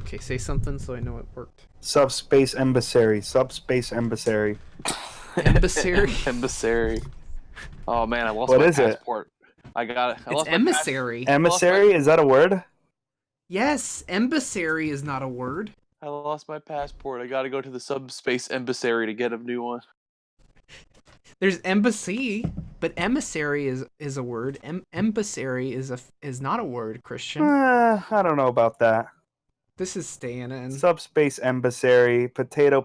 Okay, say something so I know it worked. Subspace emissary. Subspace emissary. Emissary? Emissary. Oh man, I lost What my is it? passport. I It's lost my pass. emissary. Emissary? Is that a word? Yes, emissary is not a word. I lost my passport. I gotta go to the subspace emissary to get a new one. There's embassy, but emissary is a word. Emissary is not a word, Christian. I don't know about that. This is staying in. Subspace emissary. Potato.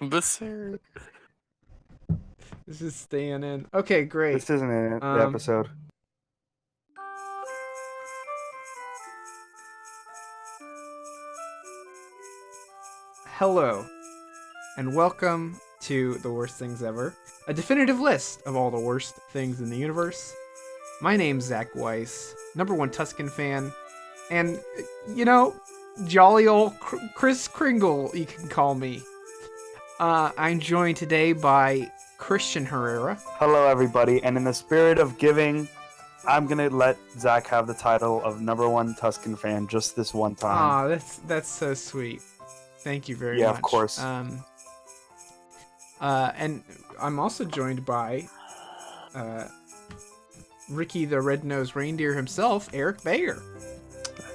Emissary. This is staying in. Okay, great. This isn't an episode. Hello, and welcome to The Worst Things Ever, a definitive list of all the worst things in the universe. My name's Zack Weiss, #1 Tuscan fan, and, jolly old Chris Kringle, you can call me. I'm joined today by Christian Herrera. Hello, everybody. And in the spirit of giving, I'm going to let Zach have the title of #1 Tuscan fan just this one time. Aw, that's so sweet. Thank you very much. Yeah, of course. And I'm also joined by Ricky the Red-Nosed Reindeer himself, Eric Bayer.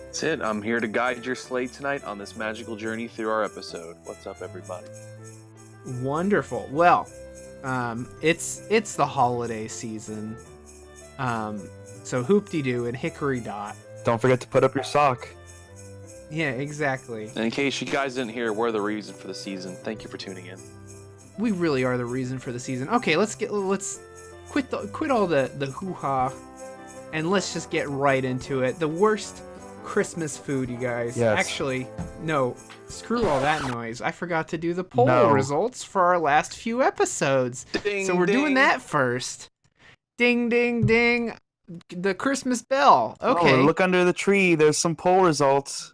That's it. I'm here to guide your sleigh tonight on this magical journey through our episode. What's up, everybody? Wonderful. Well, it's the holiday season. So hoop-de-doo and hickory dot. Don't forget to put up your sock. Yeah, exactly. And in case you guys didn't hear, we're the reason for the season. Thank you for tuning in. We really are the reason for the season. Okay, let's quit all the hoo-ha, and let's just get right into it. The worst Christmas food, you guys. Yes. Actually, no, screw all that noise. I forgot to do the poll No. results for our last few episodes. Ding, So we're doing ding. that first. Ding, ding, ding. The Christmas bell. Okay. Oh, look under the tree. There's some poll results.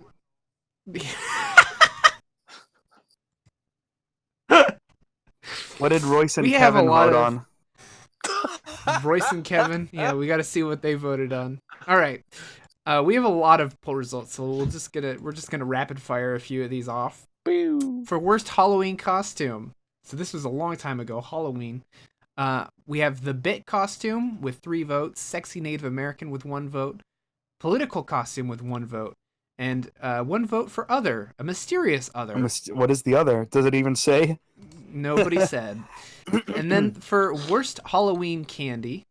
What did Royce and We have a Kevin lot vote of- on? Royce and Kevin. Yeah, we got to see what they voted on. All right. We have a lot of poll results, so we're just gonna rapid fire a few of these off. Boo. For worst Halloween costume. So this was a long time ago, Halloween. We have the Bit costume with 3 votes, Sexy Native American with 1 vote, Political costume with 1 vote, and 1 vote for Other, a mysterious other. What is the other? Does it even say? Nobody said. And then for worst Halloween candy,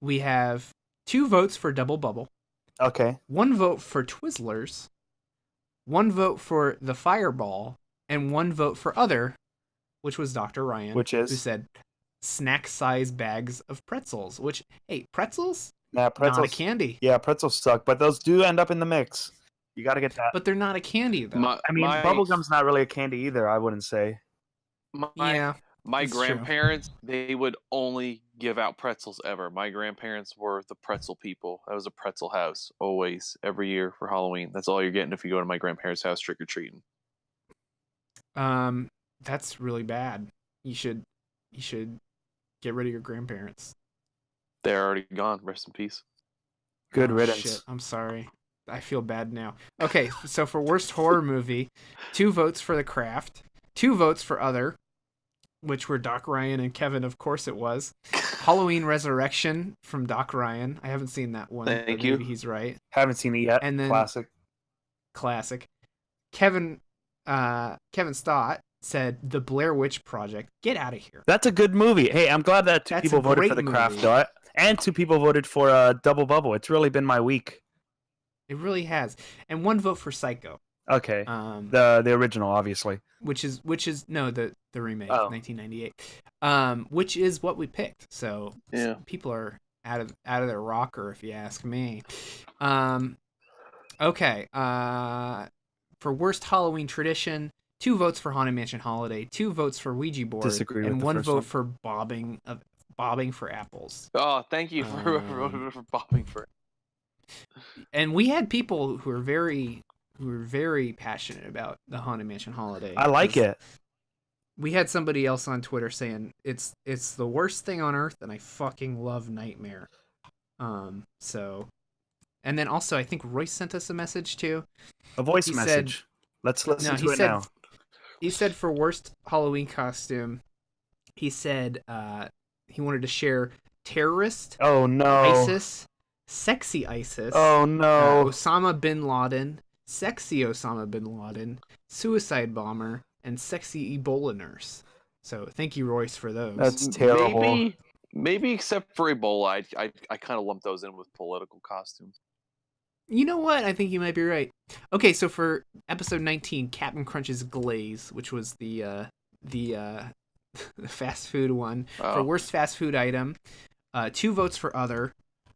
we have 2 votes for Double Bubble, Okay. 1 vote for Twizzlers, 1 vote for the Fireball, and 1 vote for Other, which was Dr. Ryan, Which is? who said snack-size bags of pretzels. Which, hey, pretzels? Nah, pretzels. Not a candy. Yeah, pretzels suck, but those do end up in the mix. You got to get that. But they're not a candy, though. I mean, bubblegum's not really a candy either, I wouldn't say. Yeah. My It's true. grandparents, they would only give out pretzels ever. My grandparents were the pretzel people. That was a pretzel house, always, every year for Halloween. That's all you're getting if you go to my grandparents' house trick-or-treating. That's really bad. You should get rid of your grandparents. They're already gone. Rest in peace. Good Oh, riddance. Shit, I'm sorry. I feel bad now. Okay, so for worst horror movie, 2 votes for The Craft, 2 votes for Other, which were Doc Ryan and Kevin, of course it was. Halloween Resurrection from Doc Ryan. I haven't seen that one. Thank but you. Maybe he's right. Haven't seen it yet. And then- Classic. Classic. Kevin Stott said The Blair Witch Project. Get out of here. That's a good movie. Hey, I'm glad that 2 That's people a voted great for The Craft, movie. though. And 2 people voted for Double Bubble. It's really been my week. It really has. And 1 vote for Psycho. Okay. Um, The original, obviously. which is no, the remake, Oh. 1998. Which is what we picked. So Yeah. people are out of their rocker, if you ask me. Okay. For worst Halloween tradition, 2 votes for Haunted Mansion Holiday, 2 votes for Ouija board, Disagree with and the 1 first vote one. for bobbing for apples. Oh, thank you for, for bobbing for it. And we had people who were very passionate about the Haunted Mansion Holiday. I like it. We had somebody else on Twitter saying it's the worst thing on earth, and I fucking love Nightmare. So, and then also I think Royce sent us a message too. A voice He message. Let's listen No, to it now. he said for worst Halloween costume, he said he wanted to share terrorist, Oh no. ISIS, sexy ISIS, Oh no. Osama bin Laden, sexy Osama bin Laden, suicide bomber, and sexy Ebola nurse. So thank you, Royce, for those. That's terrible. Maybe except for Ebola, I kind of lump those in with political costumes. You know what? I think you might be right. Okay, so for episode 19, Captain Crunch's Glaze, which was the fast food one. For worst fast food item, 2 votes for other,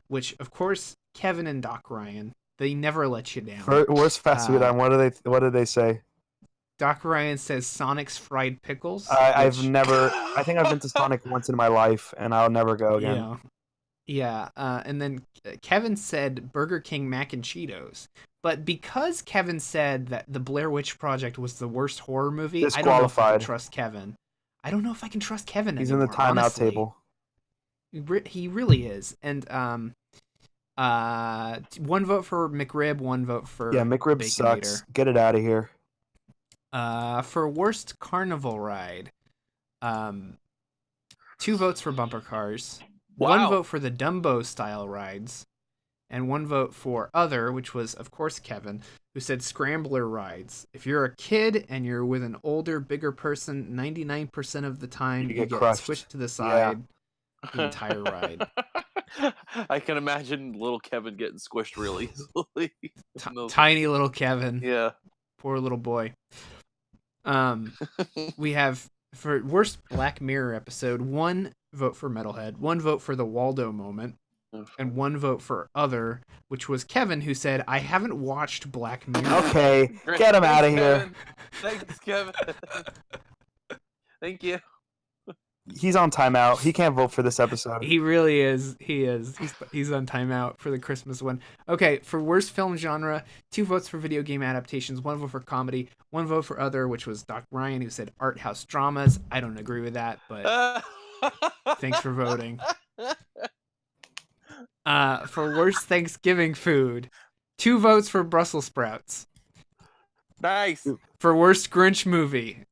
which of course Kevin and Doc Ryan. They never let you down. For worst fast food item, what did they say? Doc Ryan says Sonic's fried pickles. I've never. I think I've been to Sonic once in my life, and I'll never go again. Yeah. And then Kevin said Burger King mac and Cheetos. But because Kevin said that the Blair Witch Project was the worst horror movie, I don't know if I can trust Kevin. I don't know if I can trust Kevin He's anymore, in the timeout honestly. table. He really is. And 1 vote for McRib, 1 vote for McRib Baconator. sucks. Get it out of here. For worst carnival ride, 2 votes for bumper cars. Wow. 1 vote for the Dumbo style rides, and 1 vote for other, which was of course Kevin, who said scrambler rides. If you're a kid and you're with an older, bigger person, 99% of the time you get crushed. Swished to the side the entire ride. I can imagine little Kevin getting squished really easily. Tiny little Kevin. Yeah. Poor little boy. We have for worst Black Mirror episode, 1 vote for Metalhead, 1 vote for the Waldo moment, and 1 vote for other, which was Kevin, who said, I haven't watched Black Mirror. Okay, get him out of here. Thanks, Kevin. Thank you. He's on timeout. He can't vote for this episode. He really is. He's on timeout for the Christmas one. Okay, for worst film genre, 2 votes for video game adaptations, 1 vote for comedy, 1 vote for other, which was Doc Ryan, who said art house dramas. I don't agree with that, but thanks for voting. For worst Thanksgiving food, 2 votes for Brussels sprouts. Nice. For worst Grinch movie,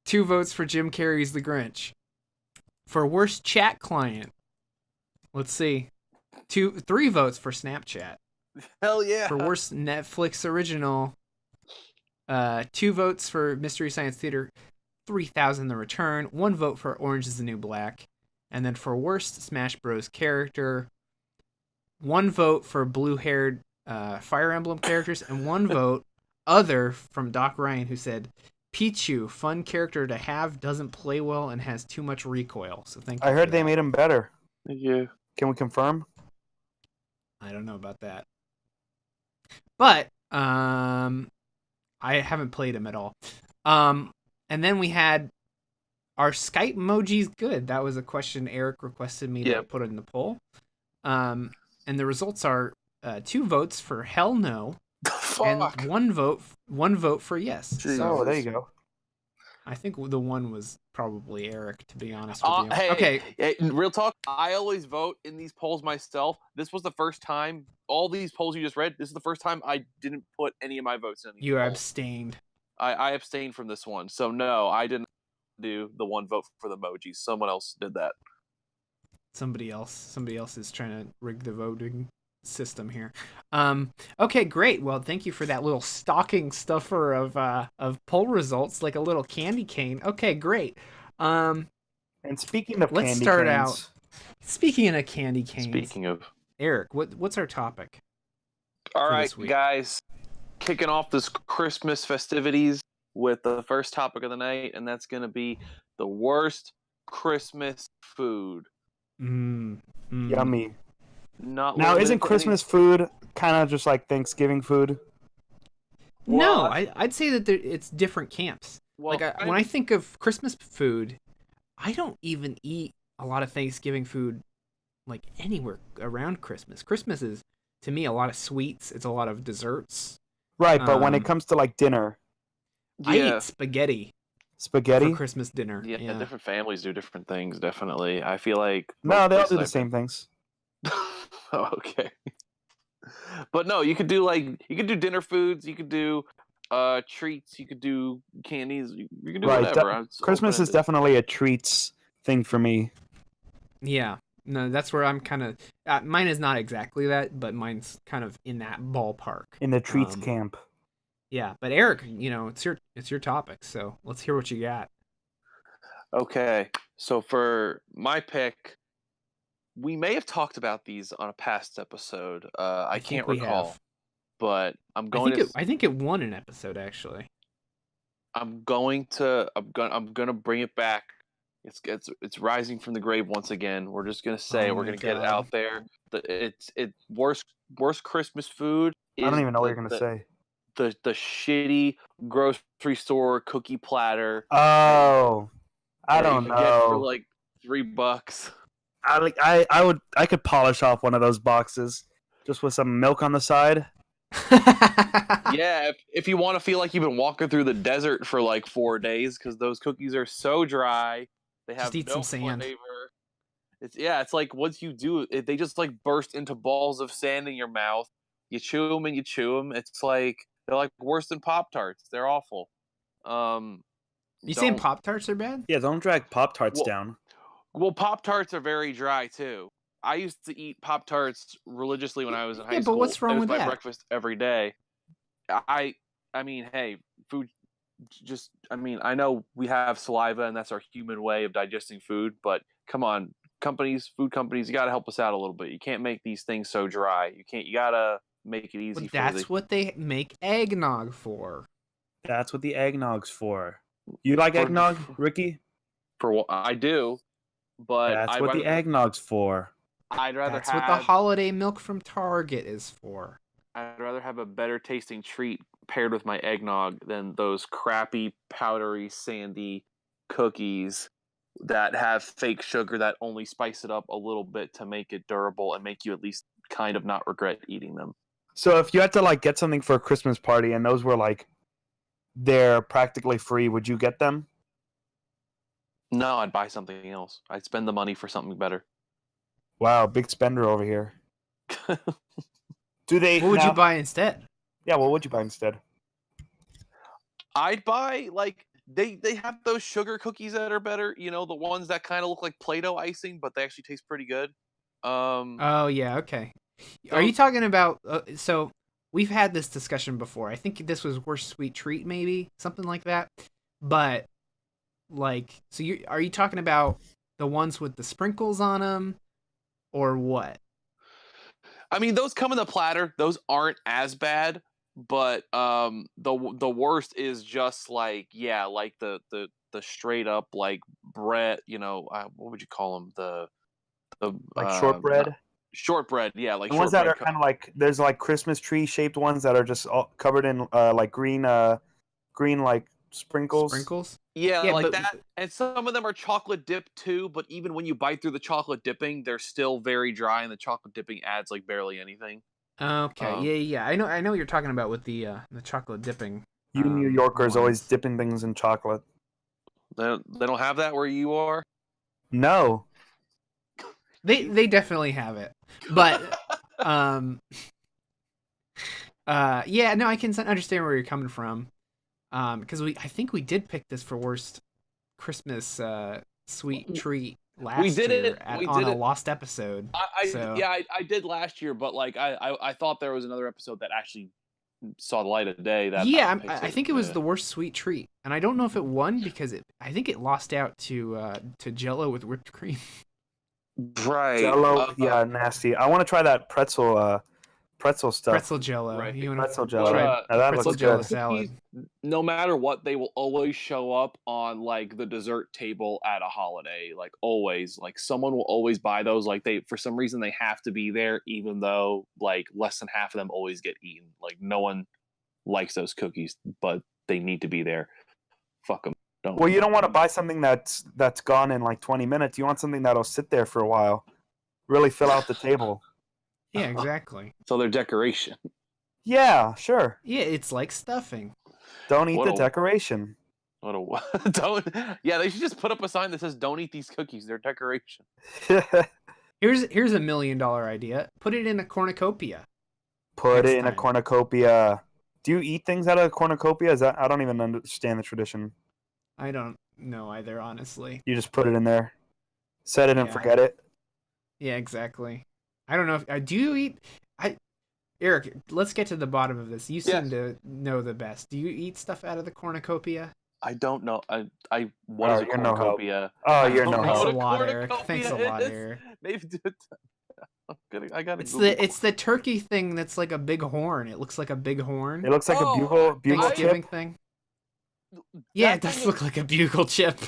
2 votes for Jim Carrey's The Grinch. For worst chat client, let's see, 3 votes for Snapchat. Hell yeah. For worst Netflix original, 2 votes for Mystery Science Theater 3000 The Return, 1 vote for Orange is the New Black, and then for worst Smash Bros. Character, 1 vote for blue-haired Fire Emblem characters, and 1 vote other from Doc Ryan, who said Pichu, fun character to have, doesn't play well, and has too much recoil. So thank you. I heard they made him better. Thank you. Can we confirm? I don't know about that. But I haven't played him at all. And then we had are Skype emojis good? That was a question Eric requested me to put in the poll. And the results are 2 votes for hell no. And 1 vote for yes. So there you go. I think the 1 was probably Eric, to be honest with you. Hey, okay. Real talk. I always vote in these polls myself. This was the first time. All these polls you just read. This is the first time I didn't put any of my votes in. You abstained. I abstained from this one. So no, I didn't do the 1 vote for the emojis. Someone else did that. Somebody else is trying to rig the voting system here. Okay, great. Well, thank you for that little stocking stuffer of poll results, like a little candy cane. Okay, great. And speaking of let's candy start canes, out. Speaking of candy canes. Speaking of Eric, what's our topic? All right, guys, kicking off this Christmas festivities with the first topic of the night, and that's going to be the worst Christmas food. Yummy. Now, isn't Christmas food kind of just like Thanksgiving food? No, I'd say that it's different camps. Well, when I think of Christmas food, I don't even eat a lot of Thanksgiving food like anywhere around Christmas. Christmas is, to me, a lot of sweets. It's a lot of desserts. Right, but when it comes to like dinner, I eat spaghetti. Spaghetti for Christmas dinner. Yeah, different families do different things. Definitely, I feel like no, they all do the same things. Oh, okay. But no, you could do dinner foods, you could do treats, you could do candies, you could do Right. whatever. It's Christmas is open-ended. definitely a treats thing for me. Yeah. No, that's where I'm kind of. Mine is not exactly that, but mine's kind of in that ballpark. In the treats Um, camp. Yeah, but Eric, it's your topic, so let's hear what you got. Okay, so for my pick, we may have talked about these on a past episode. I think can't we recall, have. but I think it won an episode actually. I'm gonna bring it back. It's rising from the grave once again. We're just gonna say Oh we're my gonna get it God. out there. It's worst Christmas food I don't is even know what you're gonna say. the shitty grocery store cookie platter. Oh, I that you don't can get for know. like $3. I could polish off one of those boxes just with some milk on the side. Yeah, if you want to feel like you've been walking through the desert for like 4 days, because those cookies are so dry, they have Just eat no some sand. flavor. It's like once you do it, they just like burst into balls of sand in your mouth. You chew them and you chew them. It's like they're like worse than Pop-Tarts. They're awful. You saying Don't Pop-Tarts are bad? Yeah, don't drag Pop-Tarts well, down. well, Pop-Tarts are very dry too. I used to eat Pop-Tarts religiously when I was in high Yeah, but school. what's wrong It was with my that? breakfast every day. I mean, hey, food. I mean, I know we have saliva and that's our human way of digesting food, but come on, food companies, you got to help us out a little bit. You can't make these things so dry. You gotta make it easy But for the. that's what they make eggnog for. That's what the eggnog's for. You like For- eggnog, Ricky? For what I do, but That's what the eggnog's for. I'd rather That's what the holiday milk from Target is for. I'd rather have a better tasting treat paired with my eggnog than those crappy, powdery, sandy cookies that have fake sugar that only spice it up a little bit to make it durable and make you at least kind of not regret eating them. So if you had to like get something for a Christmas party and those were like they're practically free, would you get them? No, I'd buy something else. I'd spend the money for something better. Wow, big spender over here. Do they? What would you buy instead? Yeah, what would you buy instead? I'd buy like they have those sugar cookies that are better. You know, the ones that kind of look like Play-Doh icing, but they actually taste pretty good. Oh yeah, okay. Are you talking about? So we've had this discussion before. I think this was worst sweet treat, maybe something like that. But like, so are you talking about the ones with the sprinkles on them, or what? I mean, those come in the platter. Those aren't as bad, but the worst is just like like the straight up like bread. You know, what would you call them? The Like shortbread? Shortbread, yeah, like The ones that shortbread. are kind of like there's like Christmas tree shaped ones that are just all covered in like green like sprinkles. Sprinkles? Yeah, Yeah, like but that. And some of them are chocolate dipped too, but even when you bite through the chocolate dipping, they're still very dry, and the chocolate dipping adds like barely anything. okay, yeah. I know what you're talking about with the chocolate dipping. You New Yorkers always ones. dipping things in chocolate. They don't have that where you are. No. They definitely have it, but yeah, no, I can understand where you're coming from. Because I think we did pick this for worst Christmas sweet treat last year on a lost episode. I did last year, but like I thought there was another episode that actually saw the light of day. That I think it was the worst sweet treat, and I don't know if it won because I think it lost out to Jell-O with whipped cream. Right. Jell-O, yeah, nasty. I want to try that pretzel stuff. Pretzel Jell-O. Right. Pretzel Jell-O. Try that pretzel looks Jell-O good. salad. No matter what, they will always show up on like the dessert table at a holiday. Like always, like someone will always buy those. Like for some reason they have to be there, even though like less than half of them always get eaten. Like no one likes those cookies, but they need to be there. Fuck them. Well, you don't want to buy something that's gone in like 20 minutes. You want something that'll sit there for a while, really fill out the table. Yeah, exactly. So they're decoration. Yeah, sure. Yeah, it's like stuffing. Don't eat the decoration. Don't. Yeah, they should just put up a sign that says "Don't eat these cookies. They're decoration." Here's $1 million idea. Put it in a cornucopia. Put Next it in a time. cornucopia. Do you eat things out of a cornucopia? Is that I don't even understand the tradition. I don't know either, honestly. You just put it in there, set it and Yeah. forget it. Yeah, exactly. I don't know if do you eat. Eric, let's get to the bottom of this. You seem Yes. to know the best. Do you eat stuff out of the cornucopia? I don't know. What Oh, is a you're no help. cornucopia? Oh, I you're don't no know Thanks what a help. lot, Eric. cornucopia Thanks a lot, is. Eric. Maybe I gotta It's Google. the turkey thing that's like a big horn. It looks like a big horn. It looks like a bugle Thanksgiving chip. thing. Yeah, it That does thing, look like a bugle chip.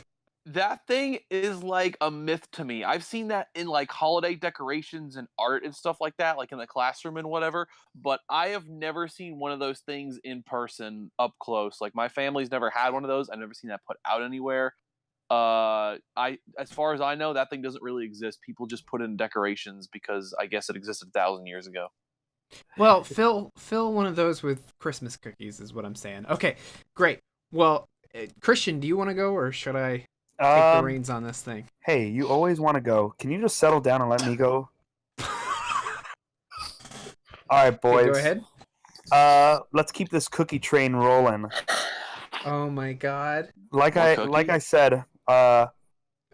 that thing is like a myth to me. I've seen that in like holiday decorations and art and stuff like that, like in the classroom and whatever. But I have never seen one of those things in person up close. Like my family's never had one of those. I've never seen that put out anywhere. As far as I know, that thing doesn't really exist. People just put in decorations because I guess it existed 1,000 years ago. Well, fill one of those with Christmas cookies is what I'm saying. Okay, great. Well, Christian, do you want to go or should I take the reins on this thing? Hey, you always want to go. Can you just settle down and let me go? All right, boys. Okay, go ahead. Let's keep this cookie train rolling. Oh my god. Like More I cookies? said, Are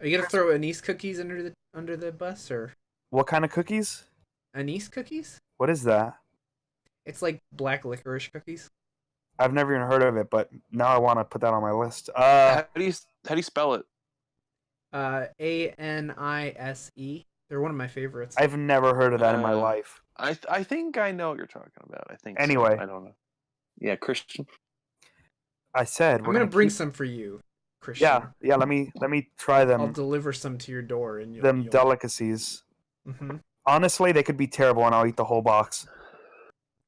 you gonna throw anise cookies under the bus or what kind of cookies? anise cookies? What is that? It's like black licorice cookies. I've never even heard of it, but now I want to put that on my list. How do you spell it? Anise. They're one of my favorites. I've never heard of that in my life. I think I know what you're talking about. I think. Anyway. So. I don't know. Yeah, Christian. I said I'm gonna bring some for you, Christian. Yeah. Let me try them. I'll deliver some to your door and Them delicacies. Mm-hmm. Honestly, they could be terrible, and I'll eat the whole box.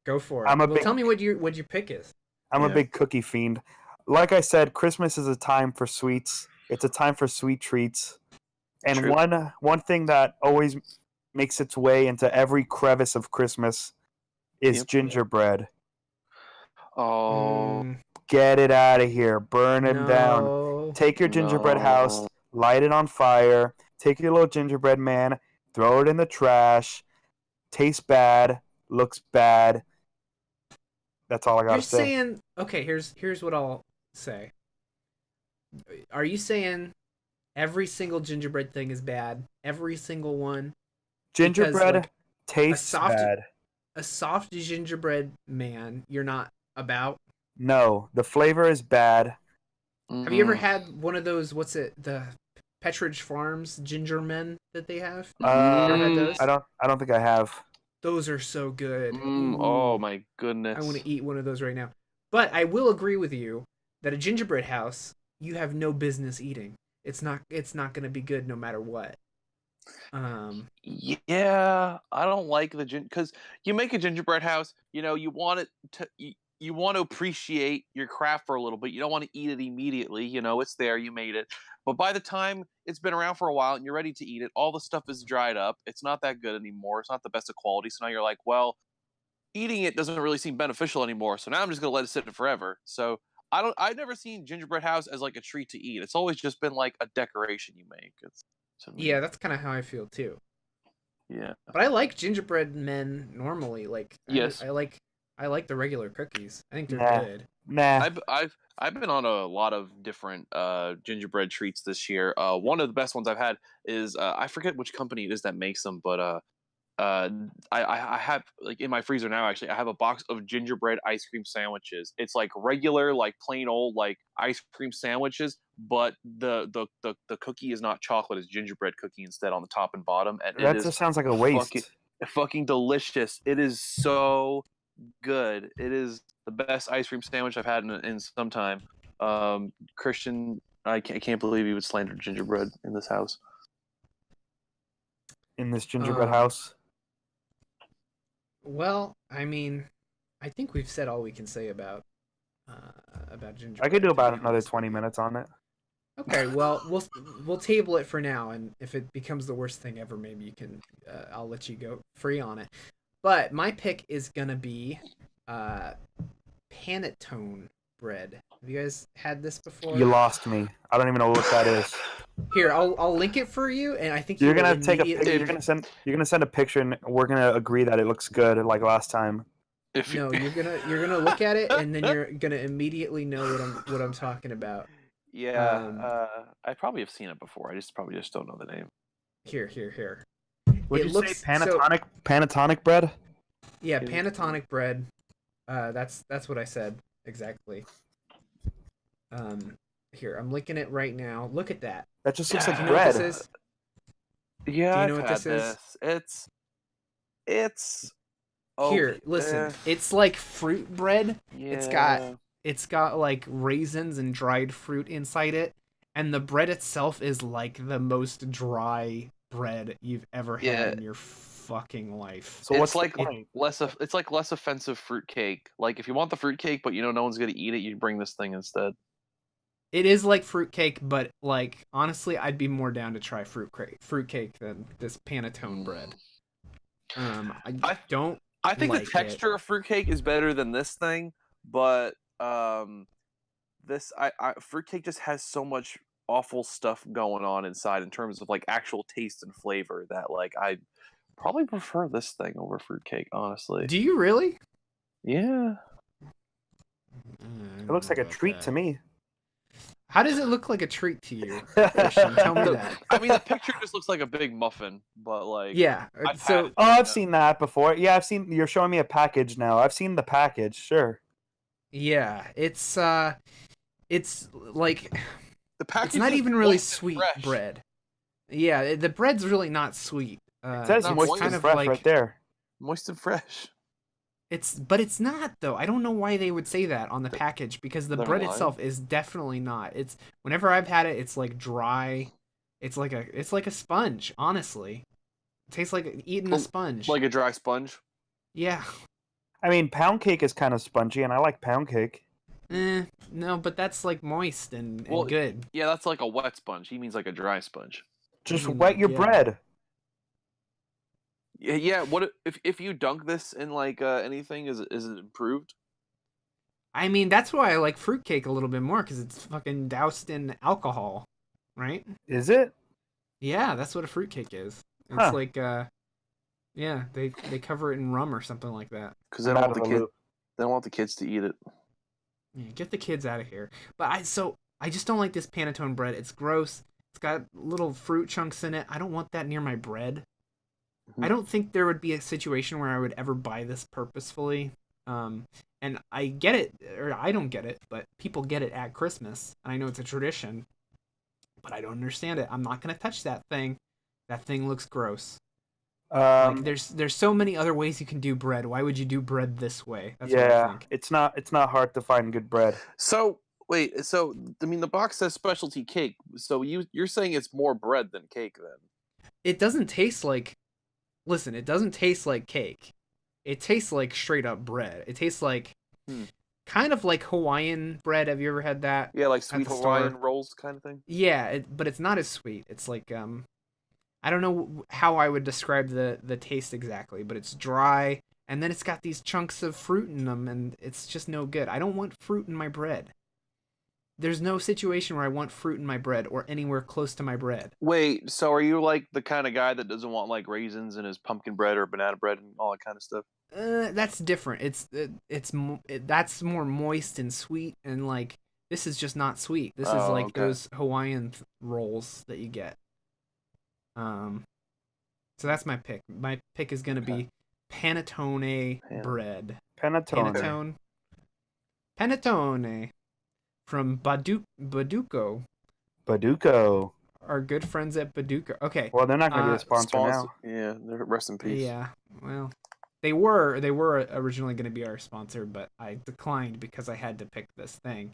Go for it. Tell me what your pick is. I'm a big cookie fiend. Like I said, Christmas is a time for sweets. It's a time for sweet treats. And True. one thing that always makes its way into every crevice of Christmas is gingerbread. Oh. Get it out of here. Burn it down. No. Take your gingerbread house, light it on fire, take your little gingerbread man, throw it in the trash. Tastes bad, looks bad. That's all I gotta say. You're saying, okay, here's what I'll say. Are you saying every single gingerbread thing is bad? Every single one? Gingerbread Because, tastes bad. A soft gingerbread man, you're not about? No, the flavor is bad. Have you ever had one of those, what's it, the Petridge Farms ginger men that they have? You ever had those? I don't think I have. Those are so good. Oh my goodness. I want to eat one of those right now. But I will agree with you that a gingerbread house you have no business eating. It's not going to be good no matter what. Yeah, I don't like the because you make a gingerbread house, you want it to you want to appreciate your craft for a little bit. You don't want to eat it immediately. It's there, you made it. But by the time it's been around for a while and you're ready to eat it, all the stuff is dried up. It's not that good anymore. It's not the best of quality. So now you're like, well, eating it doesn't really seem beneficial anymore. So now I'm just gonna let it sit forever. So I've never seen gingerbread house as like a treat to eat. It's always just been like a decoration you make. Yeah, that's kind of how I feel too. Yeah. But I like gingerbread men normally. Like, yes, I like the regular cookies. I think they're good. Nah. I've been on a lot of different gingerbread treats this year. One of the best ones I've had is I forget which company it is that makes them, but I have like in my freezer now. Actually, I have a box of gingerbread ice cream sandwiches. It's like regular, like plain old like ice cream sandwiches, but the cookie is not chocolate; it's gingerbread cookie instead on the top and bottom. And that just sounds like a waste. Fucking delicious. It is so good. It is the best ice cream sandwich I've had in some time. Christian, I can't believe you would slander gingerbread in this house. In this gingerbread house. Well, I mean, I think we've said all we can say about gingerbread. I could do about another 20 minutes on it. Okay, well, we'll table it for now, and if it becomes the worst thing ever, maybe you can. I'll let you go free on it. But my pick is gonna be panettone bread. Have you guys had this before? You lost me. I don't even know what that is. Here, I'll link it for you, and I think you're gonna take a picture. You're gonna send a picture, and we're gonna agree that it looks good, like last time. If No, you're gonna look at it and then you're gonna immediately know what I'm talking about. yeah, I probably have seen it before. I just probably just don't know the name. Here. Would It you looks say so. Panatonic bread? Yeah, Panatonic bread. That's what I said exactly. Here I'm licking it right now. Look at that. That just looks like Do you know what bread. this is? Yeah, Do you I've know what had this is? this. It's Here, okay. listen. It's like fruit bread. Yeah. It's got like raisins and dried fruit inside it, and the bread itself is like the most dry bread you've ever Yeah. had in your fucking life. So It's what's like the point? it's like less offensive fruitcake. Like if you want the fruitcake, but you know no one's gonna eat it, you bring this thing instead. It is like fruitcake, but like honestly, I'd be more down to try fruitcake than this panettone bread. I don't I think like the texture of fruitcake is better than this thing, but this fruitcake just has so much awful stuff going on inside in terms of like actual taste and flavor that like I probably prefer this thing over fruitcake, honestly. Do you really? Yeah. It looks like a treat to me. How does it look like a treat to you, Christian? Tell me that. I mean, the picture just looks like a big muffin, but like Yeah. So I've seen that before. Yeah, I've seen. You're showing me a package now. I've seen the package. Sure. yeah, it's like the package it's not is even really moist and sweet fresh. bread. Yeah, the bread's really not sweet. It says not moist moist and and fresh right there. Moist and fresh. But it's not though. I don't know why they would say that on the package because the They're bread lying. itself is definitely not. It's whenever I've had it, it's like dry. It's like a sponge. Honestly, it tastes like eating a sponge. Like a dry sponge. Yeah. I mean, pound cake is kind of spongy, and I like pound cake. No, but that's like moist and Well, good. Yeah, that's like a wet sponge. He means like a dry sponge. Just mean, wet like, your yeah. bread. Yeah. What if you dunk this in like anything? Is it improved? I mean, that's why I like fruitcake a little bit more because it's fucking doused in alcohol, right? Is it? Yeah, that's what a fruitcake is. It's Huh. like yeah, they cover it in rum or something like that. Because they I'm don't out want of the the kid. loop. They don't want the kids to eat it. Yeah, get the kids out of here. But I just don't like this panettone bread. It's gross. It's got little fruit chunks in it. I don't want that near my bread. Mhm. I don't think there would be a situation where I would ever buy this purposefully. And I get it, or I don't get it, but people get it at Christmas. And I know it's a tradition, but I don't understand it. I'm not gonna touch that thing. That thing looks gross. Like there's so many other ways you can do bread. Why would you do bread this way? That's what I Yeah, think. it's not hard to find good bread. So wait. So I mean, the box says specialty cake. So you're saying it's more bread than cake then? It doesn't taste like. Listen, it doesn't taste like cake. It tastes like straight up bread. It tastes like kind of like Hawaiian bread. Have you ever had that? Yeah, like sweet the Hawaiian store? rolls kind of thing. Yeah, but it's not as sweet. It's like I don't know how I would describe the taste exactly, but it's dry and then it's got these chunks of fruit in them and it's just no good. I don't want fruit in my bread. There's no situation where I want fruit in my bread or anywhere close to my bread. Wait, so are you like the kind of guy that doesn't want like raisins in his pumpkin bread or banana bread and all that kind of stuff? That's different. That's more moist and sweet and like this is just not sweet. This is like okay. those Hawaiian rolls that you get. So that's my pick. My pick is gonna be panettone bread. Panettone. Panettone from Baduco. Baduco. Our good friends at Baduco. Okay. Well, they're not going to be a sponsor now. Yeah, rest in peace. Yeah. Well, they were originally going to be our sponsor, but I declined because I had to pick this thing.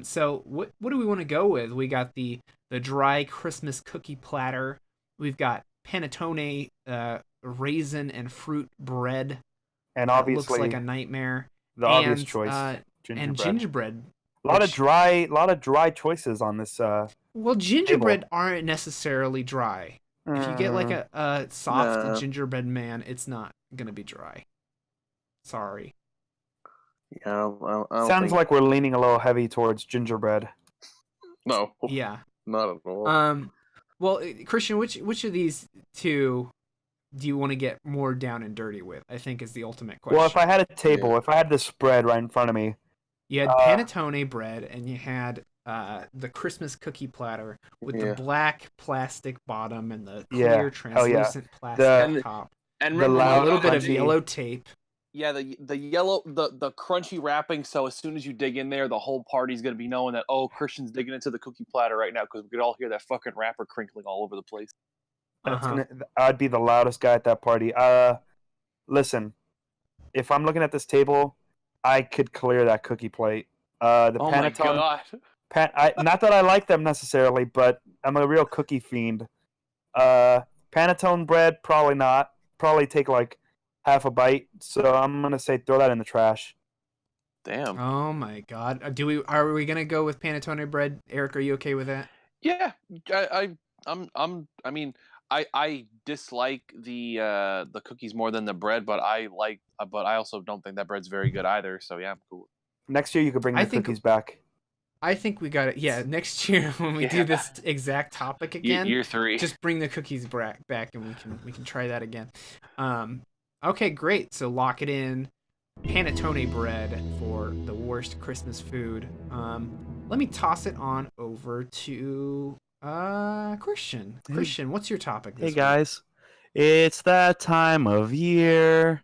So what do we want to go with? We got the dry Christmas cookie platter. We've got panettone raisin and fruit bread. And obviously looks like a nightmare. The obvious choice, gingerbread. And gingerbread. A lot of dry choices on this. Well, gingerbread aren't necessarily dry. If you get like a soft gingerbread man, it's not gonna be dry. Sorry. Yeah, I don't Sounds think... like we're leaning a little heavy towards gingerbread. No. Yeah. Not at all. Well, Christian, which of these two do you want to get more down and dirty with? I think is the ultimate question. Well, if I had a table, if I had this spread right in front of me, you had panettone bread, and you had the Christmas cookie platter with the black plastic bottom and the clear translucent plastic top, and a little bit of yellow tape. Yeah, the yellow, the crunchy wrapping. So as soon as you dig in there, the whole party's gonna be knowing that Christian's digging into the cookie platter right now because we could all hear that fucking wrapper crinkling all over the place. I'd be the loudest guy at that party. Listen, if I'm looking at this table, I could clear that cookie plate. The panettone. My God. Not that I like them necessarily, but I'm a real cookie fiend. Panettone bread, probably not. Probably take like half a bite. So I'm gonna say throw that in the trash. Damn. Oh my God. Are we gonna go with panettone bread? Eric, are you okay with that? Yeah, I dislike the cookies more than the bread, but I also don't think that bread's very good either. So yeah, I'm cool. Next year you could bring the cookies back. I think we got it. Yeah, next year when we do this exact topic again, year 3, just bring the cookies back, and we can try that again. Okay, great. So lock it in. Panettone bread for the worst Christmas food. Let me toss it on over to Christian. Christian, what's your topic this week? Hey guys, it's that time of year.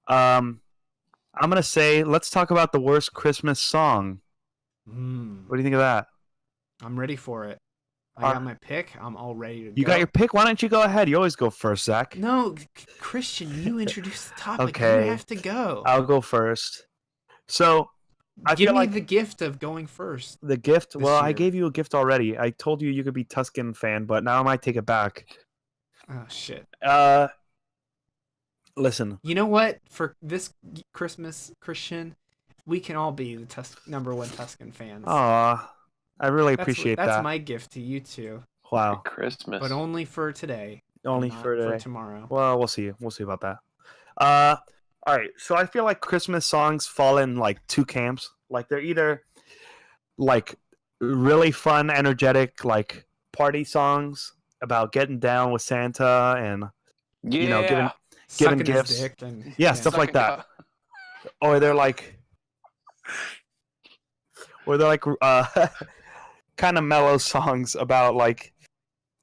I'm gonna say let's talk about the worst Christmas song. What do you think of that? I'm ready for it. I got my pick. I'm all ready to go. You got your pick? Why don't you go ahead? You always go first, Zach. No, Christian, you introduced the topic. Okay. You have to go. I'll go first. So, give me the gift of going first. The gift? Well, year. I gave you a gift already. I told you could be Tuscan fan, but now I might take it back. Oh, shit. Listen. You know what? For this Christmas, Christian, we can all be the number one Tuscan fans. Aw, I really appreciate that. That's my gift to you two. Wow. Merry Christmas. But only for today. Only for today. For tomorrow. Well, we'll see. We'll see about that. All right. So I feel like Christmas songs fall in like two camps. Like they're either like really fun, energetic, like party songs about getting down with Santa and you know giving gifts. And, stuff like that. Or they're like kind of mellow songs about like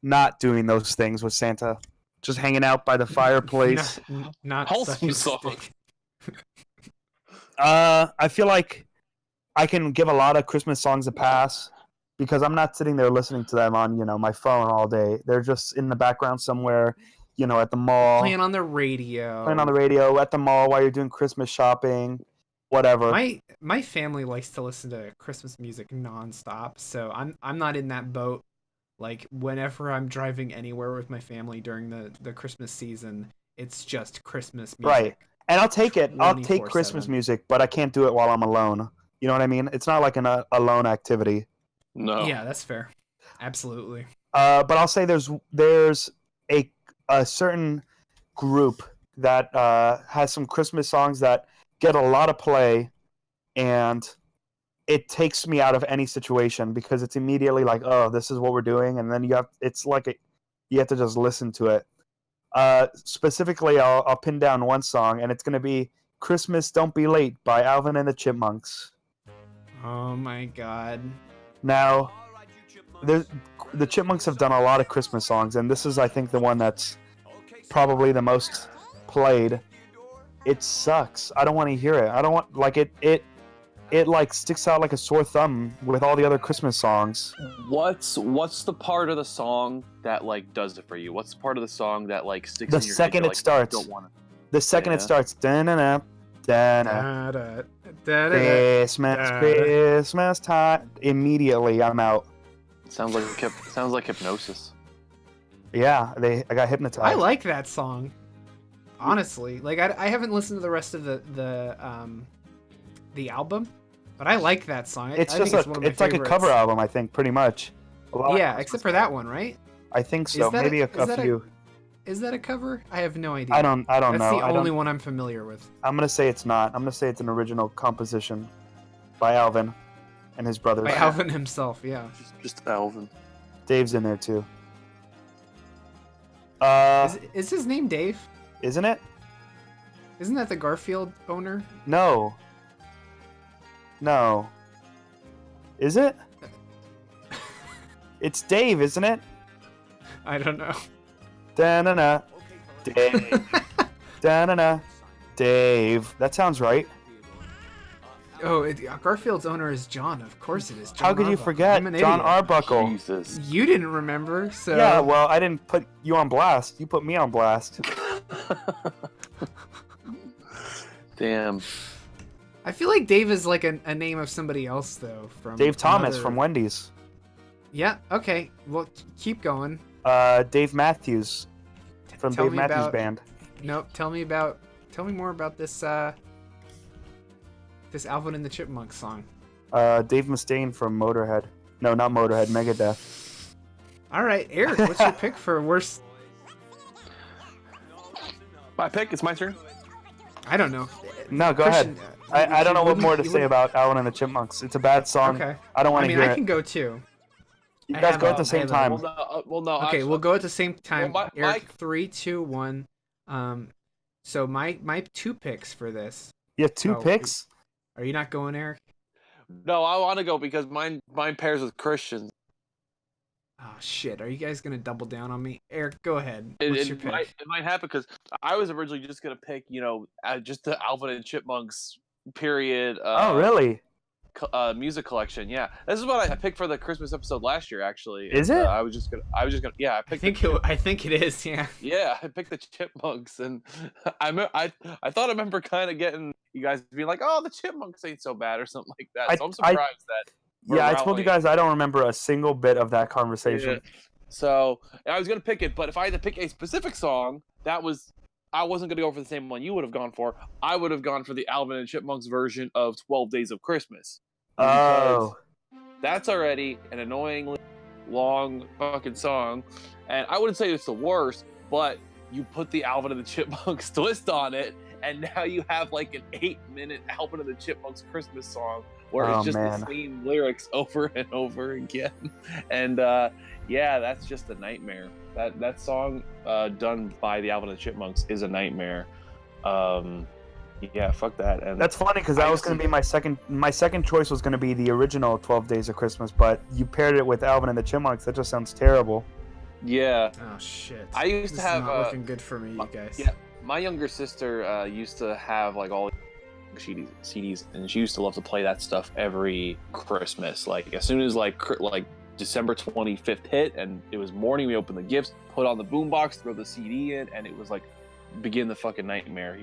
not doing those things with Santa, just hanging out by the fireplace. not wholesome song. I feel like I can give a lot of Christmas songs a pass because I'm not sitting there listening to them on my phone all day. They're just in the background somewhere, at the mall, playing on the radio at the mall while you're doing Christmas shopping. Whatever. My family likes to listen to Christmas music nonstop, so I'm not in that boat. Like whenever I'm driving anywhere with my family during the Christmas season, it's just Christmas music. Right. And I'll take it. I'll take Christmas music, but I can't do it while I'm alone. You know what I mean? It's not like an alone activity. No. Yeah, that's fair. Absolutely. But I'll say there's a certain group that has some Christmas songs that get a lot of play, and it takes me out of any situation because it's immediately like, oh, this is what we're doing, and then you have to just listen to it. Specifically, I'll pin down one song, and it's going to be "Christmas Don't Be Late" by Alvin and the Chipmunks. Oh my God! Now, the Chipmunks have done a lot of Christmas songs, and this is, I think, the one that's probably the most played. It sucks. I don't want to hear it. I don't want it like sticks out like a sore thumb with all the other Christmas songs. What's the part of the song that like does it for you? What's the part of the song that like sticks the in your second head? It starts. Don't want it. The second it starts. Da-na-na, da-na. Christmas time. Immediately, I'm out. Sounds like hypnosis. Yeah, I got hypnotized. I like that song. Honestly, like I haven't listened to the rest of the album, but I like that song. It's like a cover album, I think, pretty much. Yeah, except for that one, right? I think so. Maybe a few. Is that a cover? I have no idea. I don't know. That's the only one I'm familiar with. I'm gonna say it's not. I'm gonna say it's an original composition by Alvin and his brothers. By Alvin himself, yeah. Just Alvin. Dave's in there too. Is his name Dave? Isn't it? Isn't that the Garfield owner? No. No. Is it? It's Dave, isn't it? I don't know. Da-na-na. Dave. Da-na-na. Dave. That sounds right. Oh, Garfield's owner is John. Of course it is. John How could you Arbuckle. forget I'm an John idiot. Arbuckle? Jesus. You didn't remember, so Yeah, well, I didn't put you on blast. You put me on blast. Damn. I feel like Dave is like a name of somebody else though. From Dave Thomas another- from Wendy's. Yeah. Okay. Well, keep going. Dave Matthews from Tell Dave me Matthews about- Band. Nope. Tell me more about this this Alvin and the Chipmunks song. Dave Mustaine from Motorhead. No, not Motorhead. Megadeth. All right, Eric, what's your pick for worst? My pick. It's my turn. I don't know. No, go Christian, ahead. I don't know what wouldn't- more to you say wouldn't- about Alvin and the Chipmunks. It's a bad song. Okay. I don't want I to mean, hear I it. can go too. You I guys have go a- at the I same have a- time. Well, no. Okay, we'll go at the same time. Well, Eric, 3, 2, 1. So my 2 picks for this. You have two Oh, picks? Are you not going, Eric? No, I want to go because mine pairs with Christian. Oh shit! Are you guys gonna double down on me? Eric, go ahead. What's your It pick? might happen because I was originally just gonna pick, just the Alvin and Chipmunks period. Oh, really? Music collection. Yeah, this is what I picked for the Christmas episode last year. Actually, Is And, it? I was just gonna. Yeah, I I picked. think it is. Yeah. Yeah, I picked the Chipmunks, and I thought I remember kind of getting you guys being like, "Oh, the Chipmunks ain't so bad" or something like that. So I'm surprised that. we're Yeah, I told you rallying. guys I don't remember a single bit of that conversation. Yeah. So I was gonna pick it, but if I had to pick a specific song, I wasn't gonna go for the same one you would have gone for. I would have gone for the Alvin and Chipmunks version of 12 Days of Christmas. Oh. That's already an annoyingly long fucking song, and I wouldn't say it's the worst, but you put the Alvin and the Chipmunks twist on it, and now you have like an 8-minute Alvin and the Chipmunks Christmas song where Oh, it's just man. the same lyrics over and over again, and yeah, that's just a nightmare. That song done by the Alvin and the Chipmunks is a nightmare. Yeah, fuck that. And That's funny because that was going to be my second choice was going to be the original 12 Days of Christmas, but you paired it with Alvin and the Chipmunks. That just sounds terrible. yeah. Oh shit! I used This to have is not looking good for me, you guys. Yeah, my younger sister used to have like all CDs, and she used to love to play that stuff every Christmas. Like as soon as like December 25th hit, and it was morning, we opened the gifts, put on the boombox, throw the CD in, and it was like begin the fucking nightmare.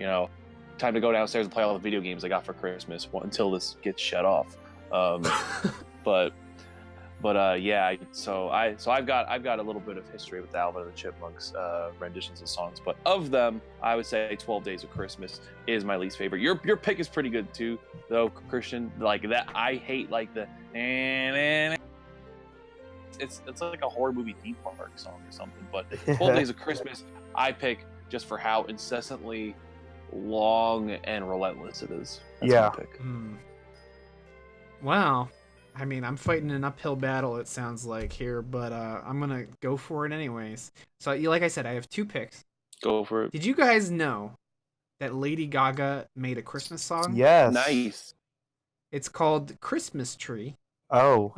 Time to go downstairs and play all the video games I got for Christmas until this gets shut off. But yeah. So I've got a little bit of history with Alvin and the Chipmunks renditions of songs, but of them, I would say 12 Days of Christmas is my least favorite. Your pick is pretty good too, though, Christian. Like that, I hate like the. It's like a horror movie theme park song or something. But 12 Days of Christmas, I pick just for how incessantly long and relentless it is. That's Yeah. my pick. Wow. I mean, I'm fighting an uphill battle, it sounds like here, but I'm gonna go for it anyways. So, like I said, I have 2 picks. Go for it. Did you guys know that Lady Gaga made a Christmas song? Yes. Nice. It's called Christmas Tree. Oh.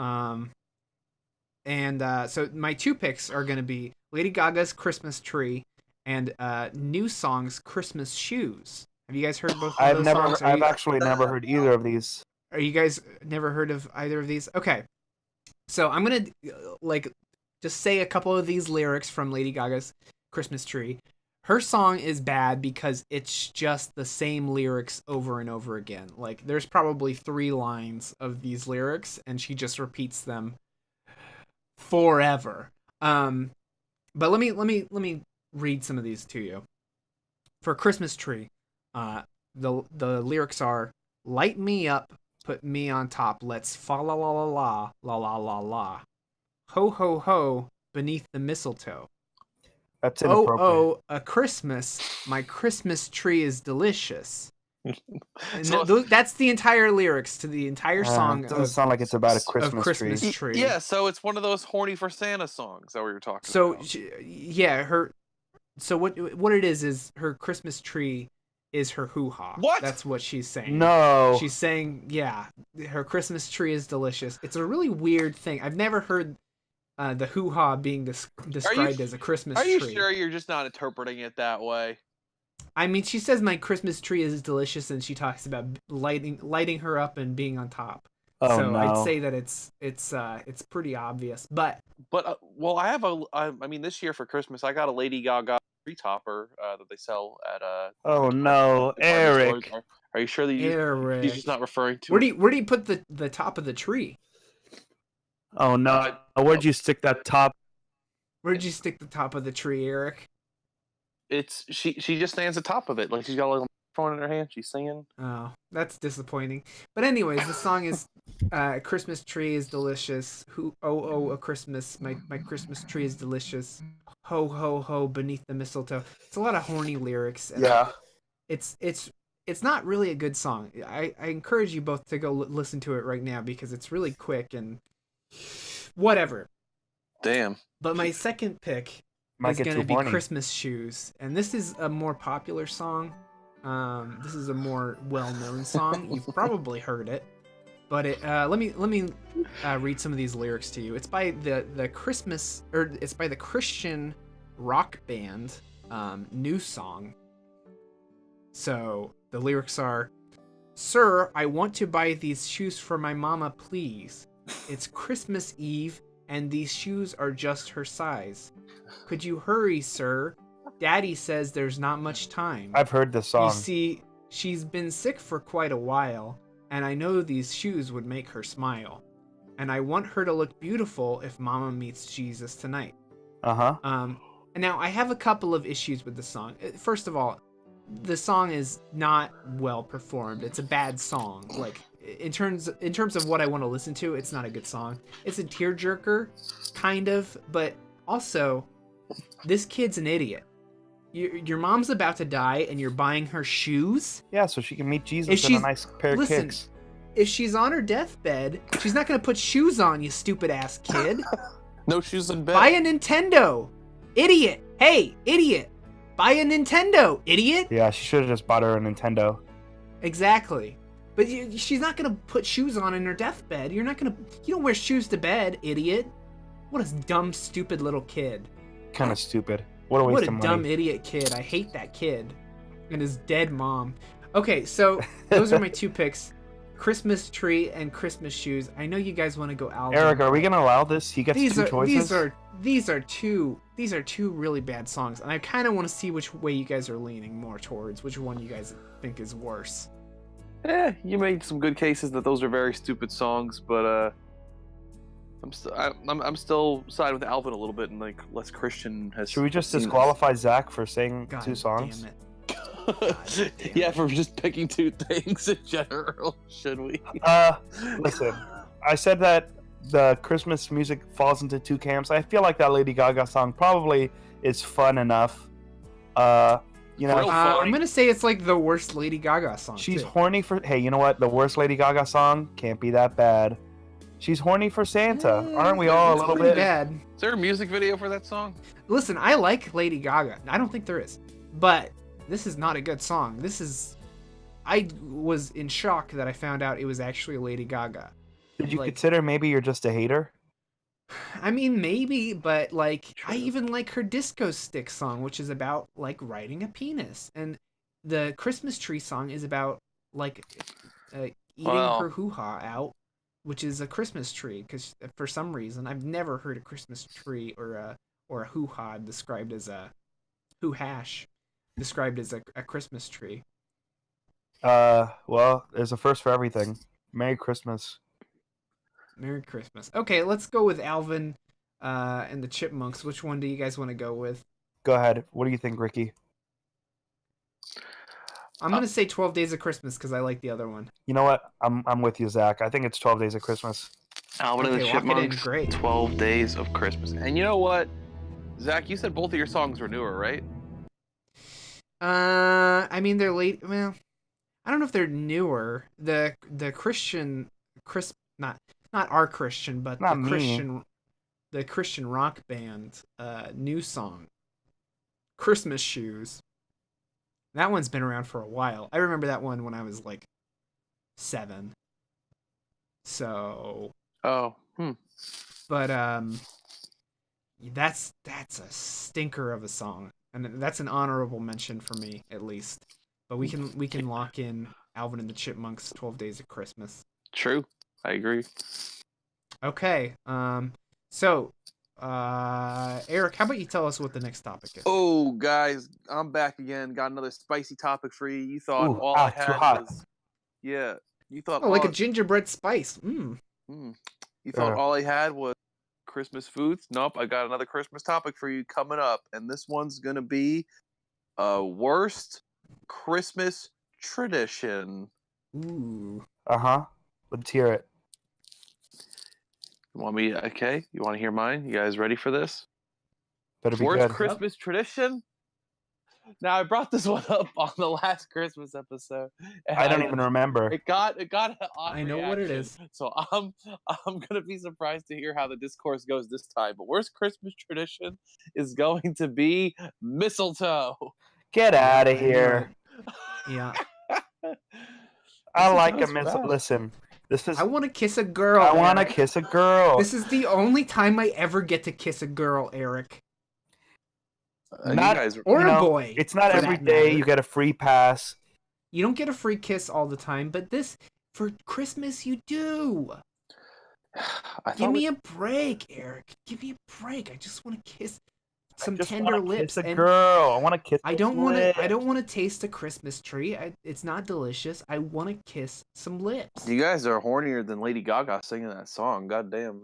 So my 2 picks are gonna be Lady Gaga's Christmas Tree and New Song's Christmas Shoes. Have you guys heard both of those songs? I've actually never heard either of these. Are you guys never heard of either of these? Okay. So I'm going to just say a couple of these lyrics from Lady Gaga's Christmas Tree. Her song is bad because it's just the same lyrics over and over again. Like there's probably 3 lines of these lyrics and she just repeats them forever. But let me read some of these to you. For Christmas Tree, the lyrics are light me up, put me on top, let's fa la la la la la la la la. Ho ho ho beneath the mistletoe. That's Oh inappropriate. oh, a Christmas, my Christmas tree is delicious. And So- that's the entire lyrics to the entire song It doesn't sound like it's about a Christmas, Christmas tree. tree. Yeah, so it's one of those horny for Santa songs that we were talking So about. yeah, her So what it is her Christmas tree is her hoo-ha. What? That's what she's saying. No. She's saying, yeah, her Christmas tree is delicious. It's a really weird thing. I've never heard the hoo-ha being described as a Christmas Are tree. you sure you're just not interpreting it that way? I mean, she says my Christmas tree is delicious, and she talks about lighting her up and being on top. Oh, So no. I'd say that it's pretty obvious. But well, I mean, this year for Christmas, I got a Lady Gaga tree topper that they sell at Oh, no. department stores. Eric. Are you sure that Eric, he's just not referring to? where do you put the top of the tree? Oh, no. Where'd you stick that top? Where'd you stick the top of the tree, Eric? It's she just stands at top of it, like she's got a little phone in her hand. She's singing. Oh, that's disappointing. But anyways, the song is Christmas tree is delicious. A Christmas, my Christmas tree is delicious. Ho ho ho beneath the mistletoe. It's a lot of horny lyrics. And Yeah. It's not really a good song. I encourage you both to go listen to it right now because it's really quick and whatever. Damn. But my second pick is going to be Christmas Shoes. And this is a more popular song. This is a more well-known song. You've probably heard it. But let me read some of these lyrics to you. It's by the Christian rock band New Song. So the lyrics are, "Sir, I want to buy these shoes for my mama, please. It's Christmas Eve, and these shoes are just her size. Could you hurry, sir? Daddy says there's not much time. I've heard this song. You see, she's been sick for quite a while, and I know these shoes would make her smile. And I want her to look beautiful if Mama meets Jesus tonight." Uh-huh. And now I have a couple of issues with the song. First of all, the song is not well performed. It's a bad song. Like in terms of what I want to listen to, it's not a good song. It's a tearjerker, kind of, but also this kid's an idiot. Your mom's about to die, and you're buying her shoes? Yeah, so she can meet Jesus in a nice pair of kicks. If she's on her deathbed, she's not going to put shoes on, you stupid-ass kid. No shoes in bed. Buy a Nintendo. Idiot. Hey, idiot. Buy a Nintendo, idiot. Yeah, she should have just bought her a Nintendo. Exactly. But she's not going to put shoes on in her deathbed. You don't wear shoes to bed, idiot. What a dumb, stupid little kid. Kind of stupid. What a waste of money. What a dumb idiot kid. I hate that kid. And his dead mom. Okay, so those are my two picks. Christmas tree and Christmas shoes. I know you guys want to go Alvin. Eric, are we going to allow this? He gets two choices? These are two really bad songs, and I kind of want to see which way you guys are leaning more towards, which one you guys think is worse. You made some good cases that those are very stupid songs, but I'm still siding with Alvin a little bit, and like less Christian has. Should we just disqualify Zach for saying God two songs? Damn it. Yeah, for just picking two things in general, should we? Listen, I said that the Christmas music falls into two camps. I feel like that Lady Gaga song probably is fun enough. I'm gonna say it's like the worst Lady Gaga song. She's too. horny for. Hey, you know what? The worst Lady Gaga song can't be that bad. She's horny for Santa, aren't we all a little bit? Bad. Is there a music video for that song? Listen, I like Lady Gaga. I don't think there is, but this is not a good song. I was in shock that I found out it was actually Lady Gaga. Did you consider maybe you're just a hater? I mean, maybe, but I even like her Disco Stick song, which is about riding a penis, and the Christmas tree song is about eating her hoo-ha out, which is a Christmas tree. Because for some reason, I've never heard a Christmas tree or a hoo-ha described as a hoo-hash described as a Christmas tree. Well, there's a first for everything. Merry Christmas. Merry Christmas. Okay, let's go with Alvin and the Chipmunks. Which one do you guys want to go with? Go ahead. What do you think, Ricky? I'm going to say 12 Days of Christmas because I like the other one. You know what? I'm with you, Zach. I think it's 12 Days of Christmas. Alvin and the Chipmunks, great. 12 Days of Christmas. And you know what? Zach, you said both of your songs were newer, right? I mean, they're late. Well, I don't know if they're newer. The Christian, not our Christian, but the Christian rock band, New Song. Christmas shoes. That one's been around for a while. I remember that one when I was like 7. So, Oh, but that's a stinker of a song, and that's an honorable mention for me at least. But we can lock in Alvin and the Chipmunks 12 Days of Christmas. True. I agree. Okay. So, Eric, how about you tell us what the next topic is? Oh, guys, I'm back again. Got another spicy topic for you. You thought Ooh, all I too had hot. was, yeah. You thought Oh, like a gingerbread spice. You thought all I had was Christmas foods. Nope, I got another Christmas topic for you coming up, and this one's gonna be worst Christmas tradition. Ooh. Let's hear it. You want me? Okay, you want to hear mine? You guys ready for this? Better be Worst good. Christmas tradition. Now I brought this one up on the last Christmas episode. I don't even remember. It got an odd I know what it reaction, is. So I'm gonna be surprised to hear how the discourse goes this time. But worst Christmas tradition is going to be mistletoe. Get out of here. Yeah. I like a Mistletoe's mistletoe. bad. Listen, this is. I want to kiss a girl. I want to Eric. kiss a girl. This is the only time I ever get to kiss a girl, Eric. Not- you guys, Or You a know, boy. It's not for every that day matter. you get a free pass. You don't get a free kiss all the time, but this, for Christmas, you do. Give me a break, Eric. Give me a break. I just want to kiss some I just tender wanna lips. Kiss a And girl. I want to kiss. I don't want lips. to. I don't want to taste a Christmas tree. It's not delicious. I want to kiss some lips. You guys are hornier than Lady Gaga singing that song. God damn,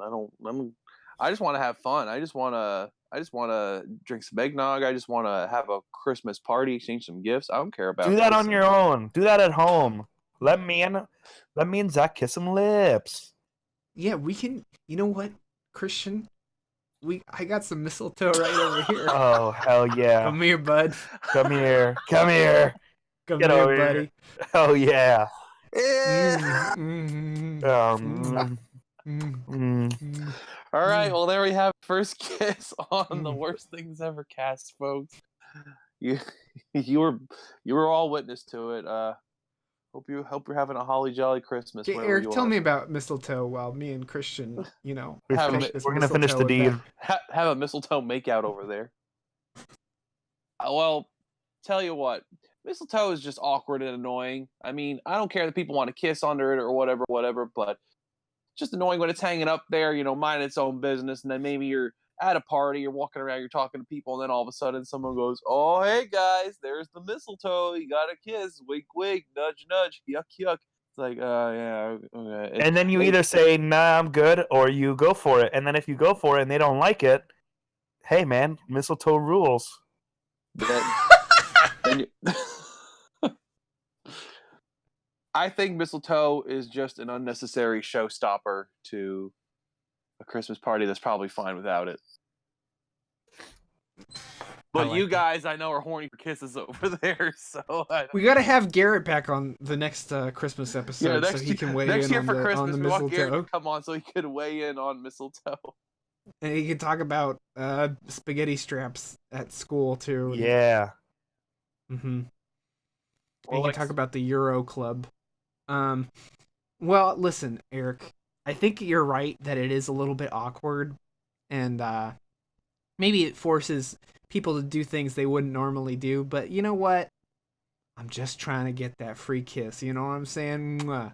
I just want to have fun. I just want to drink some eggnog. I just want to have a Christmas party, exchange some gifts. I don't care about Do that this. on your own. Do that at home. Let me and Zach kiss some lips. Yeah, we can. You know what, Christian? I got some mistletoe right over here. Oh hell yeah! Come here, bud. Come here. Come here. Come Get here, over here. buddy. Oh yeah. Mm, mm, mm. All right, well there we have first kiss on the worst things ever cast, folks. You were all witness to it. Hope you're having a holly jolly Christmas. Okay, wherever Eric, you tell are. me about mistletoe while me and Christian, We're Have finish a- this gonna finish the mistletoe deed. event. Have a mistletoe makeout over there. Well, tell you what, mistletoe is just awkward and annoying. I mean, I don't care that people want to kiss under it or whatever, but it's just annoying when it's hanging up there, mind its own business, and then maybe you're at a party, you're walking around, you're talking to people, and then all of a sudden someone goes, "Oh, hey guys, there's the mistletoe. You got a kiss. Wink, wink. Nudge, nudge. Yuck, yuck." It's like, yeah, okay. And then you either say, "Nah, I'm good," or you go for it. And then if you go for it and they don't like it, hey man, mistletoe rules. then I think mistletoe is just an unnecessary showstopper to a Christmas party that's probably fine without it. But like you that. guys, I know, are horny for kisses over there, so We gotta have Garrett back on the next Christmas episode so he can weigh next in year on for the, Christmas, on the we want Garrett mistletoe. to come on so he could weigh in on mistletoe. And he can talk about spaghetti straps at school too. Yeah. Mm-hmm. And Or you like- can talk about the Euro Club. Well, listen, Eric. I think you're right that it is a little bit awkward, and maybe it forces people to do things they wouldn't normally do. But you know what? I'm just trying to get that free kiss. You know what I'm saying? Mwah.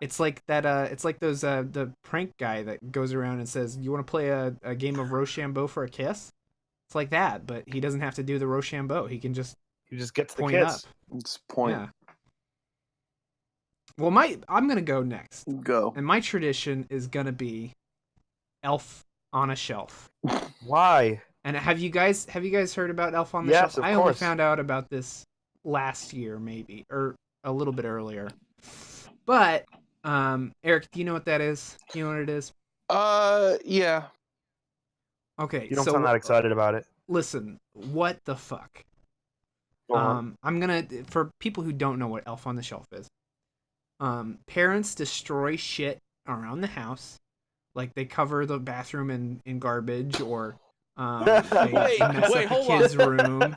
It's like that. It's like those the prank guy that goes around and says, "You want to play a game of Rochambeau for a kiss?" It's like that, but he doesn't have to do the Rochambeau. He can just You just get to the point kiss. up. It's point. Yeah. Well, I'm gonna go next, Go. and my tradition is gonna be Elf on a Shelf. Why? And have you guys heard about Elf on the Yes, Shelf? of I only course. found out about this last year, maybe, or a little bit earlier. But Eric, do you know what that is? You know what it is? Yeah. Okay, You don't so sound that excited about it. listen, what the fuck? Go on. I'm gonna, for people who don't know what Elf on the Shelf is, parents destroy shit around the house, like they cover the bathroom in garbage, or They Wait, mess wait, up the hold on. kid's room.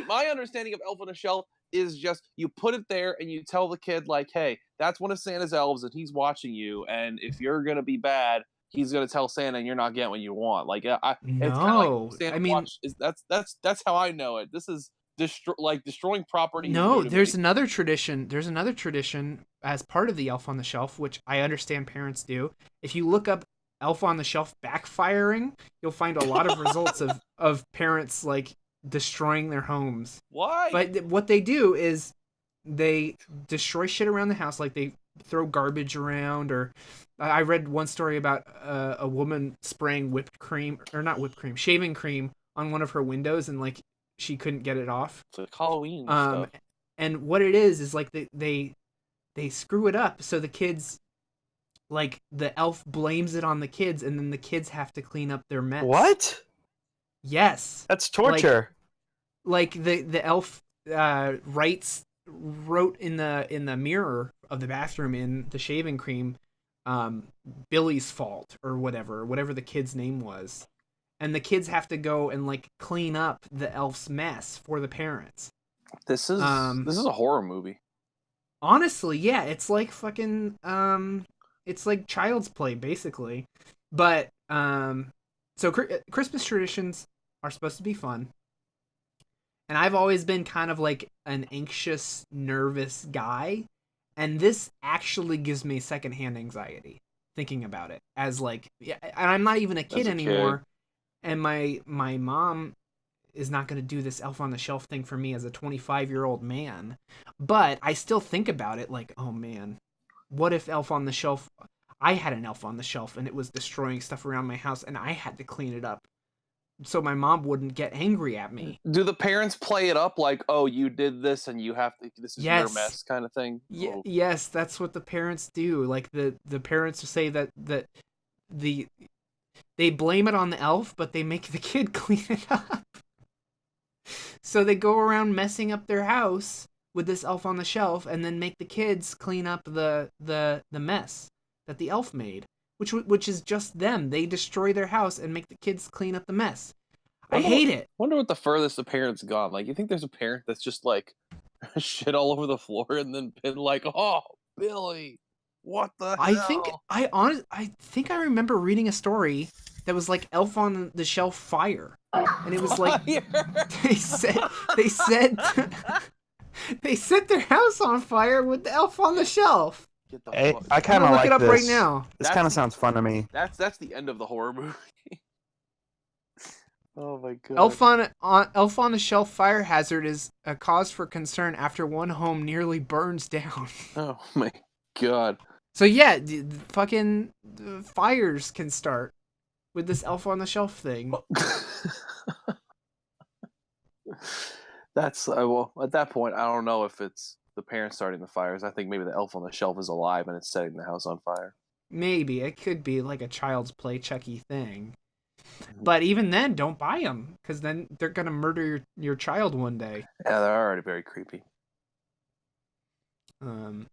My understanding of Elf on a Shelf is just you put it there and you tell the kid like, "Hey, that's one of Santa's elves, and he's watching you. And if you're gonna be bad, he's gonna tell Santa, and you're not getting what you want." Like, it's kind of like No, Santa I mean, Watch. That's how I know it. This is destroying property. Is no. new to There's me. another tradition. There's another tradition as part of the Elf on the Shelf, which I understand parents do. If you look up Elf on the Shelf backfiring, you'll find a lot of results of parents like destroying their homes. Why? But what they do is they destroy shit around the house, like they throw garbage around. Or I read one story about a woman spraying whipped cream, or not whipped cream, shaving cream on one of her windows, and like she couldn't get it off. It's like Halloween Um, stuff. and what it is like they screw it up, so the kids, like the elf blames it on the kids, and then the kids have to clean up their mess. What? Yes. That's torture. Like the elf wrote in the mirror of the bathroom in the shaving cream, Billy's fault or whatever the kid's name was, and the kids have to go and like clean up the elf's mess for the parents. This is a horror movie. Honestly, yeah, it's like fucking it's like Child's Play basically. But so Christmas traditions are supposed to be fun. And I've always been kind of like an anxious, nervous guy, and this actually gives me secondhand anxiety thinking about it. As like, yeah, and I'm not even a kid anymore, and my mom is not going to do this Elf on the Shelf thing for me as a 25-year-old man. But I still think about it like, oh man, what if Elf on the Shelf, I had an Elf on the Shelf and it was destroying stuff around my house and I had to clean it up so my mom wouldn't get angry at me. Do the parents play it up like, "Oh, you did this and you have to, this is your mess," kind of thing? Yeah, yes, that's what the parents do. Like the parents say that they blame it on the elf, but they make the kid clean it up. So they go around messing up their house with this Elf on the Shelf, and then make the kids clean up the mess that the elf made, which is just them. They destroy their house and make the kids clean up the mess. I hate it. Wonder what the furthest the parents gone. Like, you think there's a parent that's just like shit all over the floor and then been like, "Oh, Billy, what the hell?" I think I remember reading a story that was like Elf on the Shelf fire, and it was like they said they set their house on fire with the Elf on the Shelf. Hey, I kind of like look it up this. right now. This kind of sounds fun to me. That's the end of the horror movie. Oh my god. Elf on the Shelf fire hazard is a cause for concern after one home nearly burns down. Oh my god. So yeah, fucking fires can start with this Elf on the Shelf thing. That's well, at that point, I don't know if it's the parents starting the fires. I think maybe the Elf on the Shelf is alive and it's setting the house on fire. Maybe it could be like a Child's Play Chucky thing. But even then, don't buy them, because then they're gonna murder your child one day. Yeah, they're already very creepy.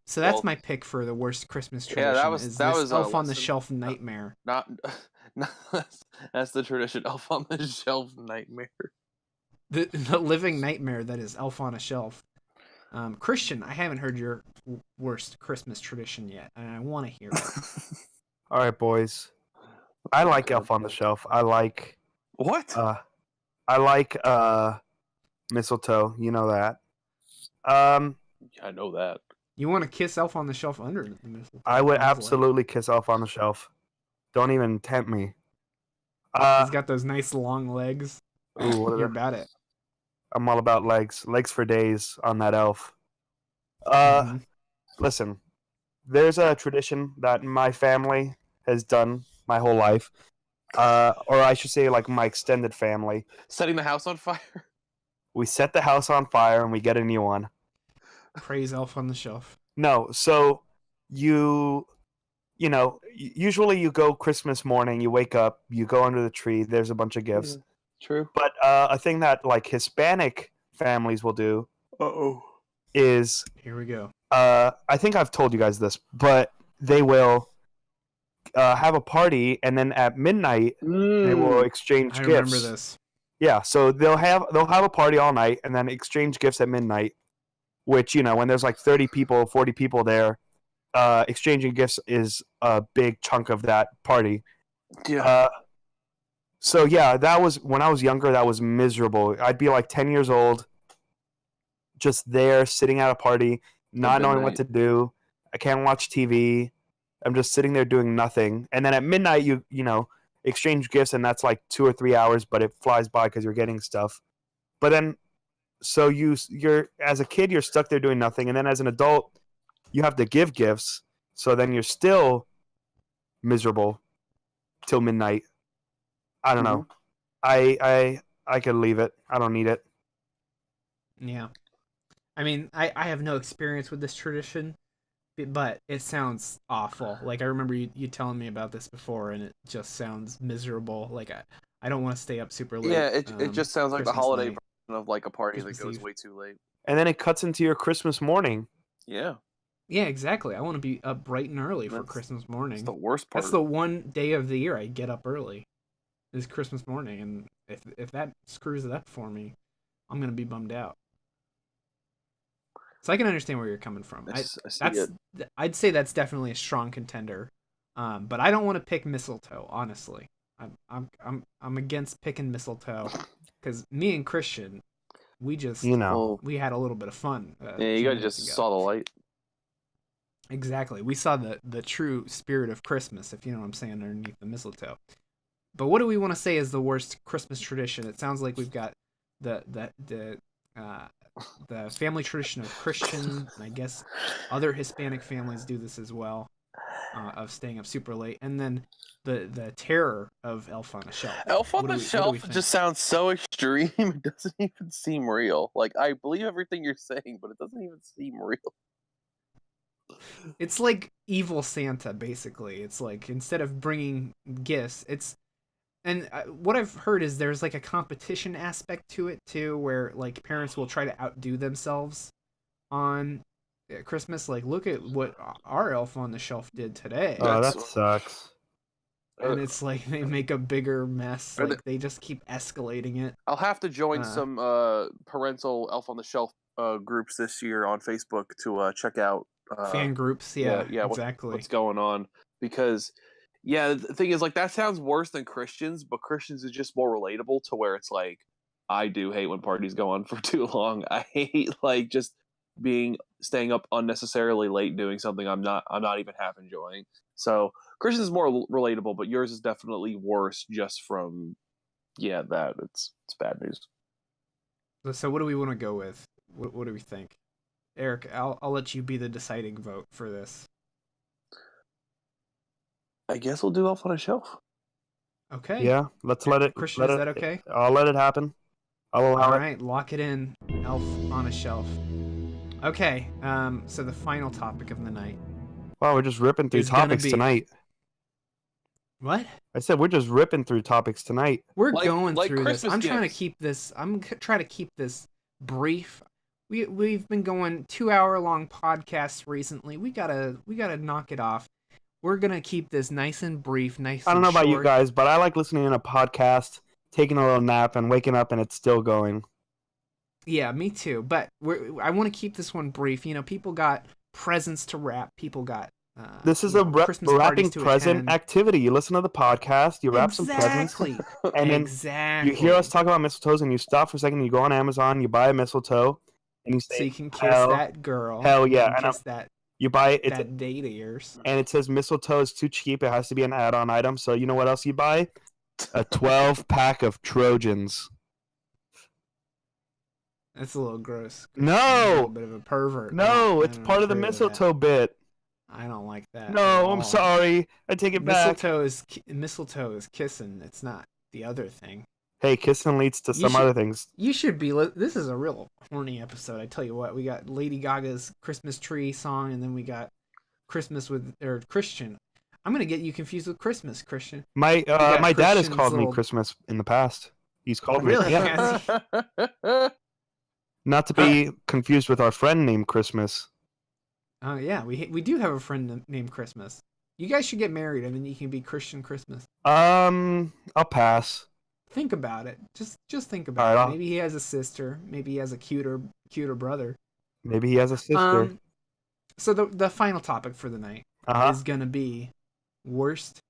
So that's my pick for the worst Christmas tradition. Yeah, that was Elf on the Shelf nightmare. Not that's the tradition. Elf on the Shelf nightmare. The living nightmare that is Elf on a Shelf. Christian, I haven't heard your worst Christmas tradition yet, and I want to hear it. All right, boys. I like Elf on the Shelf. I like what? I like mistletoe. You know that. I know that. You want to kiss Elf on the Shelf under the mistletoe? I would absolutely kiss Elf on the Shelf. Don't even tempt me. He's got those nice long legs. Ooh, You're about it. I'm all about legs. Legs for days on that elf. Listen, there's a tradition that my family has done my whole life. Or I should say, like, my extended family. Setting the house on fire? We set the house on fire and we get a new one. Praise Elf on the Shelf. No, so you know, usually you go Christmas morning, you wake up, you go under the tree, there's a bunch of gifts. Yeah, true. But a thing that, like, Hispanic families will do is... Here we go. I think I've told you guys this, but they will have a party, and then at midnight they will exchange I gifts. remember this. Yeah, so they'll have a party all night, and then exchange gifts at midnight. Which, when there's like 30 people, 40 people there, exchanging gifts is a big chunk of that party. Yeah. So yeah, that was when I was younger. That was miserable. I'd be like 10 years old, just there sitting at a party, not knowing what to do. I can't watch TV. I'm just sitting there doing nothing. And then at midnight, you exchange gifts, and that's like 2 or 3 hours, but it flies by because you're getting stuff. But then, so you're as a kid, you're stuck there doing nothing, and then as an adult, you have to give gifts. So then you're still miserable till midnight. I don't know. I could leave it. I don't need it. Yeah. I mean, I have no experience with this tradition, but it sounds awful. Like, I remember you telling me about this before, and it just sounds miserable. Like, I don't want to stay up super late. Yeah, it just sounds like the Christmas holiday night. version of like a party Christmas that goes Eve. way too late. And then it cuts into your Christmas morning. Yeah. Yeah, exactly. I want to be up bright and early for That's- Christmas morning. It's the worst part. That's the one day of the year I get up early, is Christmas morning, and if that screws it up for me, I'm gonna be bummed out. So I can understand where you're coming from. I see I'd say that's definitely a strong contender, but I don't want to pick mistletoe. Honestly, I'm against picking mistletoe because me and Christian, we just we had a little bit of fun. Yeah, you guys just saw the light. Exactly. We saw the true spirit of Christmas, if you know what I'm saying, underneath the mistletoe. But what do we want to say is the worst Christmas tradition? It sounds like we've got the family tradition of Christian, and I guess other Hispanic families do this as well, of staying up super late, and then the terror of Elf on a Shelf. Elf on the Shelf just sounds so extreme. It doesn't even seem real. Like, I believe everything you're saying, but it doesn't even seem real. It's like evil Santa, basically. It's like, instead of bringing gifts, and what I've heard is there's like a competition aspect to it too, where like parents will try to outdo themselves on Christmas. Like, look at what our Elf on the Shelf did today. Oh, that sucks. And it's like they make a bigger mess. Like, they just keep escalating it. I'll have to join some parental Elf on the Shelf groups this year on Facebook to check out fan groups. Yeah, exactly. What's going on? Because the thing is, like, that sounds worse than Christians, but Christians is just more relatable to where it's like, I do hate when parties go on for too long. I hate like just staying up unnecessarily late doing something I'm not even half enjoying. So Christians is more relatable, but yours is definitely worse just from that it's bad news. So what do we want to go with? What do we think? Eric, I'll let you be the deciding vote for this. I guess we'll do Elf on a Shelf. Okay. Yeah, let's let it. Christian, is that okay? I'll let it happen. I'll allow it. All right, lock it in. Elf on a Shelf. Okay. So the final topic of the night. Wow, we're just ripping through topics tonight. What? I said we're just ripping through topics tonight. We're going through Christmas this. I'm trying to gifts. keep this. I'm trying to keep this brief. We've been going 2-hour-long podcasts recently. We gotta knock it off. We're gonna keep this nice and brief, nice. I don't know and about short. you guys, but I like listening to a podcast, taking a little nap, and waking up, and it's still going. Yeah, me too. But I want to keep this one brief. You know, people got presents to wrap. People got. This is a Christmas wrapping parties to present attend. activity. You listen to the podcast, you wrap some presents, and then you hear us talk about mistletoes, and you stop for a second, and you go on Amazon, you buy a mistletoe, and you say, so you can kiss that girl. Hell yeah. And kiss that. You buy it, that date of yours. And it says mistletoe is too cheap. It has to be an add-on item. So you know what else you buy? A 12-pack of Trojans. That's a little gross. No! You're a little bit of a pervert. No, it's part of the mistletoe bit. I don't like that. No, I'm sorry. I take it back. Mistletoe is kissing. It's not the other thing. Hey, kissing leads to some other things. You should be. This is a real horny episode. I tell you what. We got Lady Gaga's Christmas tree song, and then we got Christian. I'm gonna get you confused with Christmas, Christian. My dad has called me Christmas in the past. He's called me. Really? Yeah. Not to be confused with our friend named Christmas. Oh yeah, we do have a friend named Christmas. You guys should get married, and then you can be Christian Christmas. I'll pass. Think about it. Just think All about right, it. Maybe he has a sister. Maybe he has a cuter brother. maybe he has a sister. So the final topic for the night Uh-huh. is gonna be worst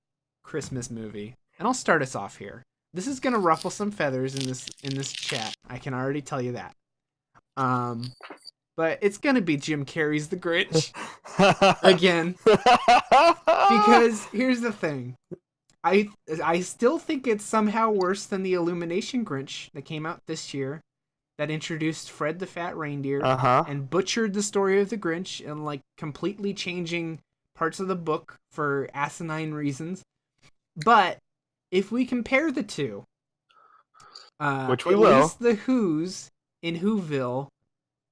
Christmas movie, and I'll start us off here. This is gonna ruffle some feathers in this chat. I can already tell you that. But it's gonna be Jim Carrey's The Grinch again, because here's the thing. I still think it's somehow worse than the Illumination Grinch that came out this year, that introduced Fred the Fat Reindeer and butchered the story of the Grinch and like completely changing parts of the book for asinine reasons. But if we compare the two, which we at will, least the Who's in Whoville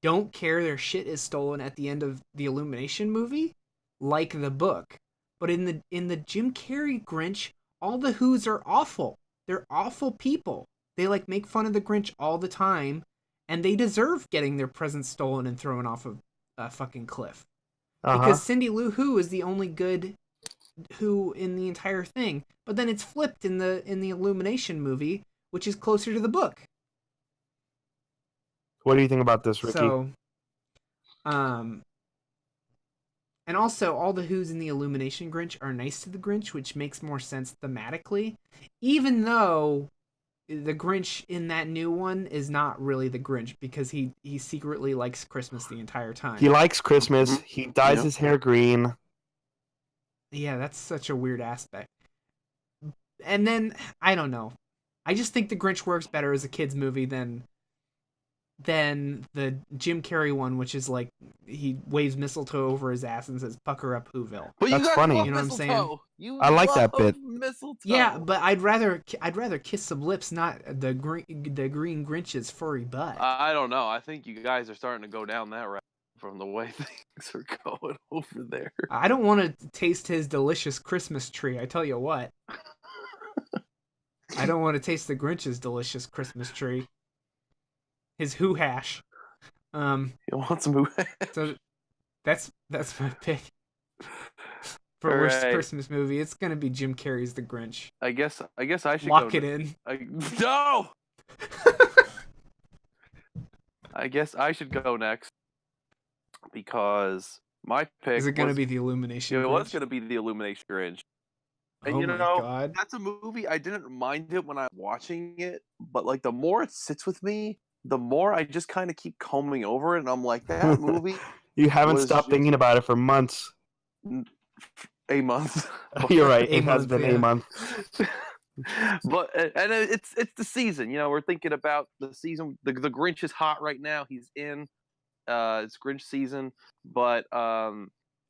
don't care their shit is stolen at the end of the Illumination movie, like the book. But in the Jim Carrey Grinch, all the Who's are awful. They're awful people. They like make fun of the Grinch all the time, and they deserve getting their presents stolen and thrown off of a fucking cliff. Because Cindy Lou Who is the only good Who in the entire thing. But then it's flipped in the Illumination movie, which is closer to the book. what do you think about this, Ricky? So, and also all the Who's in the Illumination Grinch are nice to the Grinch, which makes more sense thematically, even though the Grinch in that new one is not really the Grinch, because he secretly likes Christmas the entire time. He likes Christmas. He dyes his hair green. Yeah, that's such a weird aspect. And then, I don't know. I just think the Grinch works better as a kid's movie than the Jim Carrey one, which is like he waves mistletoe over his ass and says "pucker up Whoville." But That's funny. You know what I'm saying? I like that bit. Mistletoe. Yeah, but I'd rather kiss some lips, not the green Grinch's furry butt. I don't know. I think you guys are starting to go down that route from the way things are going over there. I don't want to taste his delicious Christmas tree. I tell you what. I don't want to taste the Grinch's delicious Christmas tree. His Who hash. You want some Who? So that's my pick for All worst right. Christmas movie. It's gonna be Jim Carrey's The Grinch. I guess I should Lock go it in. No. I guess I should go next because my pick Is it gonna be the Illumination? It Grinch? was gonna be the Illumination Grinch. And Oh my God. that's a movie I didn't mind it when I was watching it, but like the more it sits with me, the more I just kind of keep combing over it, and I'm like, that movie. You haven't was stopped just- thinking about it for months. A month. You're right. A It has month, been yeah. a month. But and it's the season. We're thinking about the season. The Grinch is hot right now. He's in. It's Grinch season, but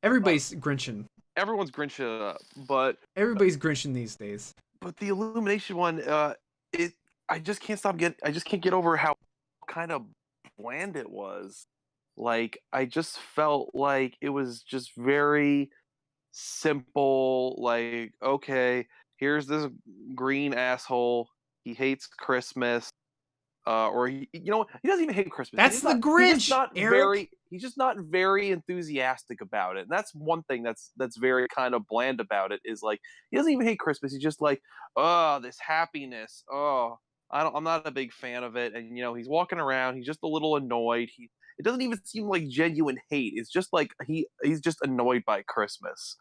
Everybody's Grinching. everyone's Grinch. But Everybody's Grinching these days. the Illumination one, I just can't get over how kind of bland it was. Like I just felt like it was just very simple. Like, okay, here's this green asshole. He hates Christmas. Or he doesn't even hate Christmas. That's the Grinch, Eric. He's just not very enthusiastic about it. And that's one thing that's very kind of bland about it, is like he doesn't even hate Christmas. He's just like, oh, this happiness. Oh, I'm not a big fan of it. And he's walking around. He's just a little annoyed. It doesn't even seem like genuine hate. It's just like he's just annoyed by Christmas.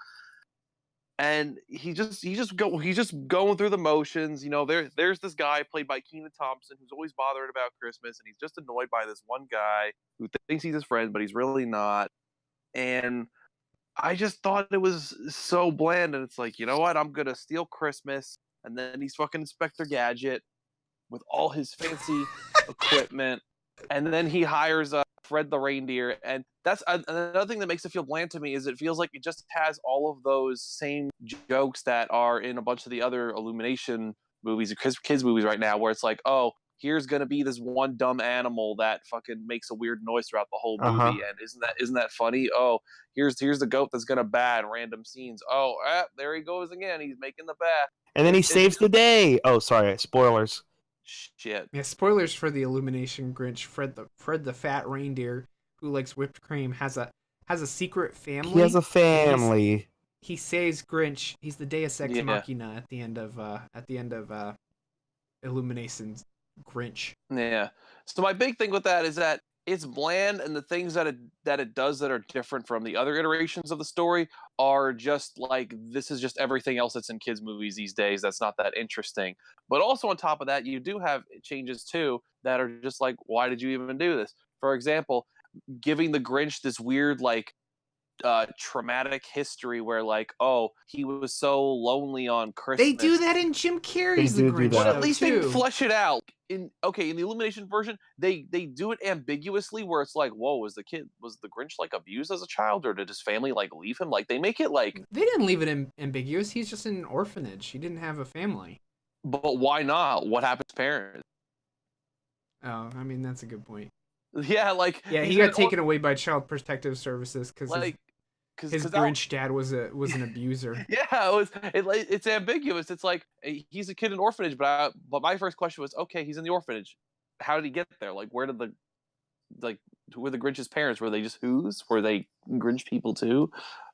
And he's just going through the motions. There's this guy played by Kenan Thompson who's always bothered about Christmas, and he's just annoyed by this one guy who thinks he's his friend, but he's really not. And I just thought it was so bland. And it's like, you know what? I'm gonna steal Christmas, and then he's fucking Inspector Gadget with all his fancy equipment, and then he hires Fred the reindeer, and that's another thing that makes it feel bland to me. Is it feels like it just has all of those same jokes that are in a bunch of the other Illumination movies, kids movies right now, where it's like, oh, here's gonna be this one dumb animal that fucking makes a weird noise throughout the whole movie, and isn't that funny? Oh, here's the goat that's gonna bat random scenes. Oh, there he goes again. He's making the bat, and then he saves the day. Oh, sorry, spoilers. Shit. Yeah, spoilers for the Illumination Grinch. Fred the Fat Reindeer, who likes whipped cream, has a secret family. He has a family. he saves Grinch. He's the Deus Ex Yeah. Machina at the end of Illumination's Grinch. Yeah. So my big thing with that is that it's bland, and the things that it does that are different from the other iterations of the story are just like, this is just everything else that's in kids movies these days that's not that interesting. But also on top of that, you do have changes too that are just like, why did you even do this? For example, giving the Grinch this weird like traumatic history where like, oh, he was so lonely on Christmas. They do that in Jim Carrey's They The do do Grinch, that. But at though, least too. they flesh it out. In the Illumination version, they do it ambiguously, where it's like, whoa, was the Grinch like abused as a child, or did his family like leave him? Like they make it like, They didn't leave it ambiguous. He's just in an orphanage. He didn't have a family. but why not? What happened to parents? Oh, I mean, that's a good point. Yeah, like Yeah, he got taken away by Child Protective Services because like his Grinch dad was an abuser. Yeah, it's ambiguous. It's like, he's a kid in an orphanage, but my first question was, okay, he's in the orphanage. How did he get there? Like, where did who were the Grinch's parents? Were they just Who's? Were they Grinch people too?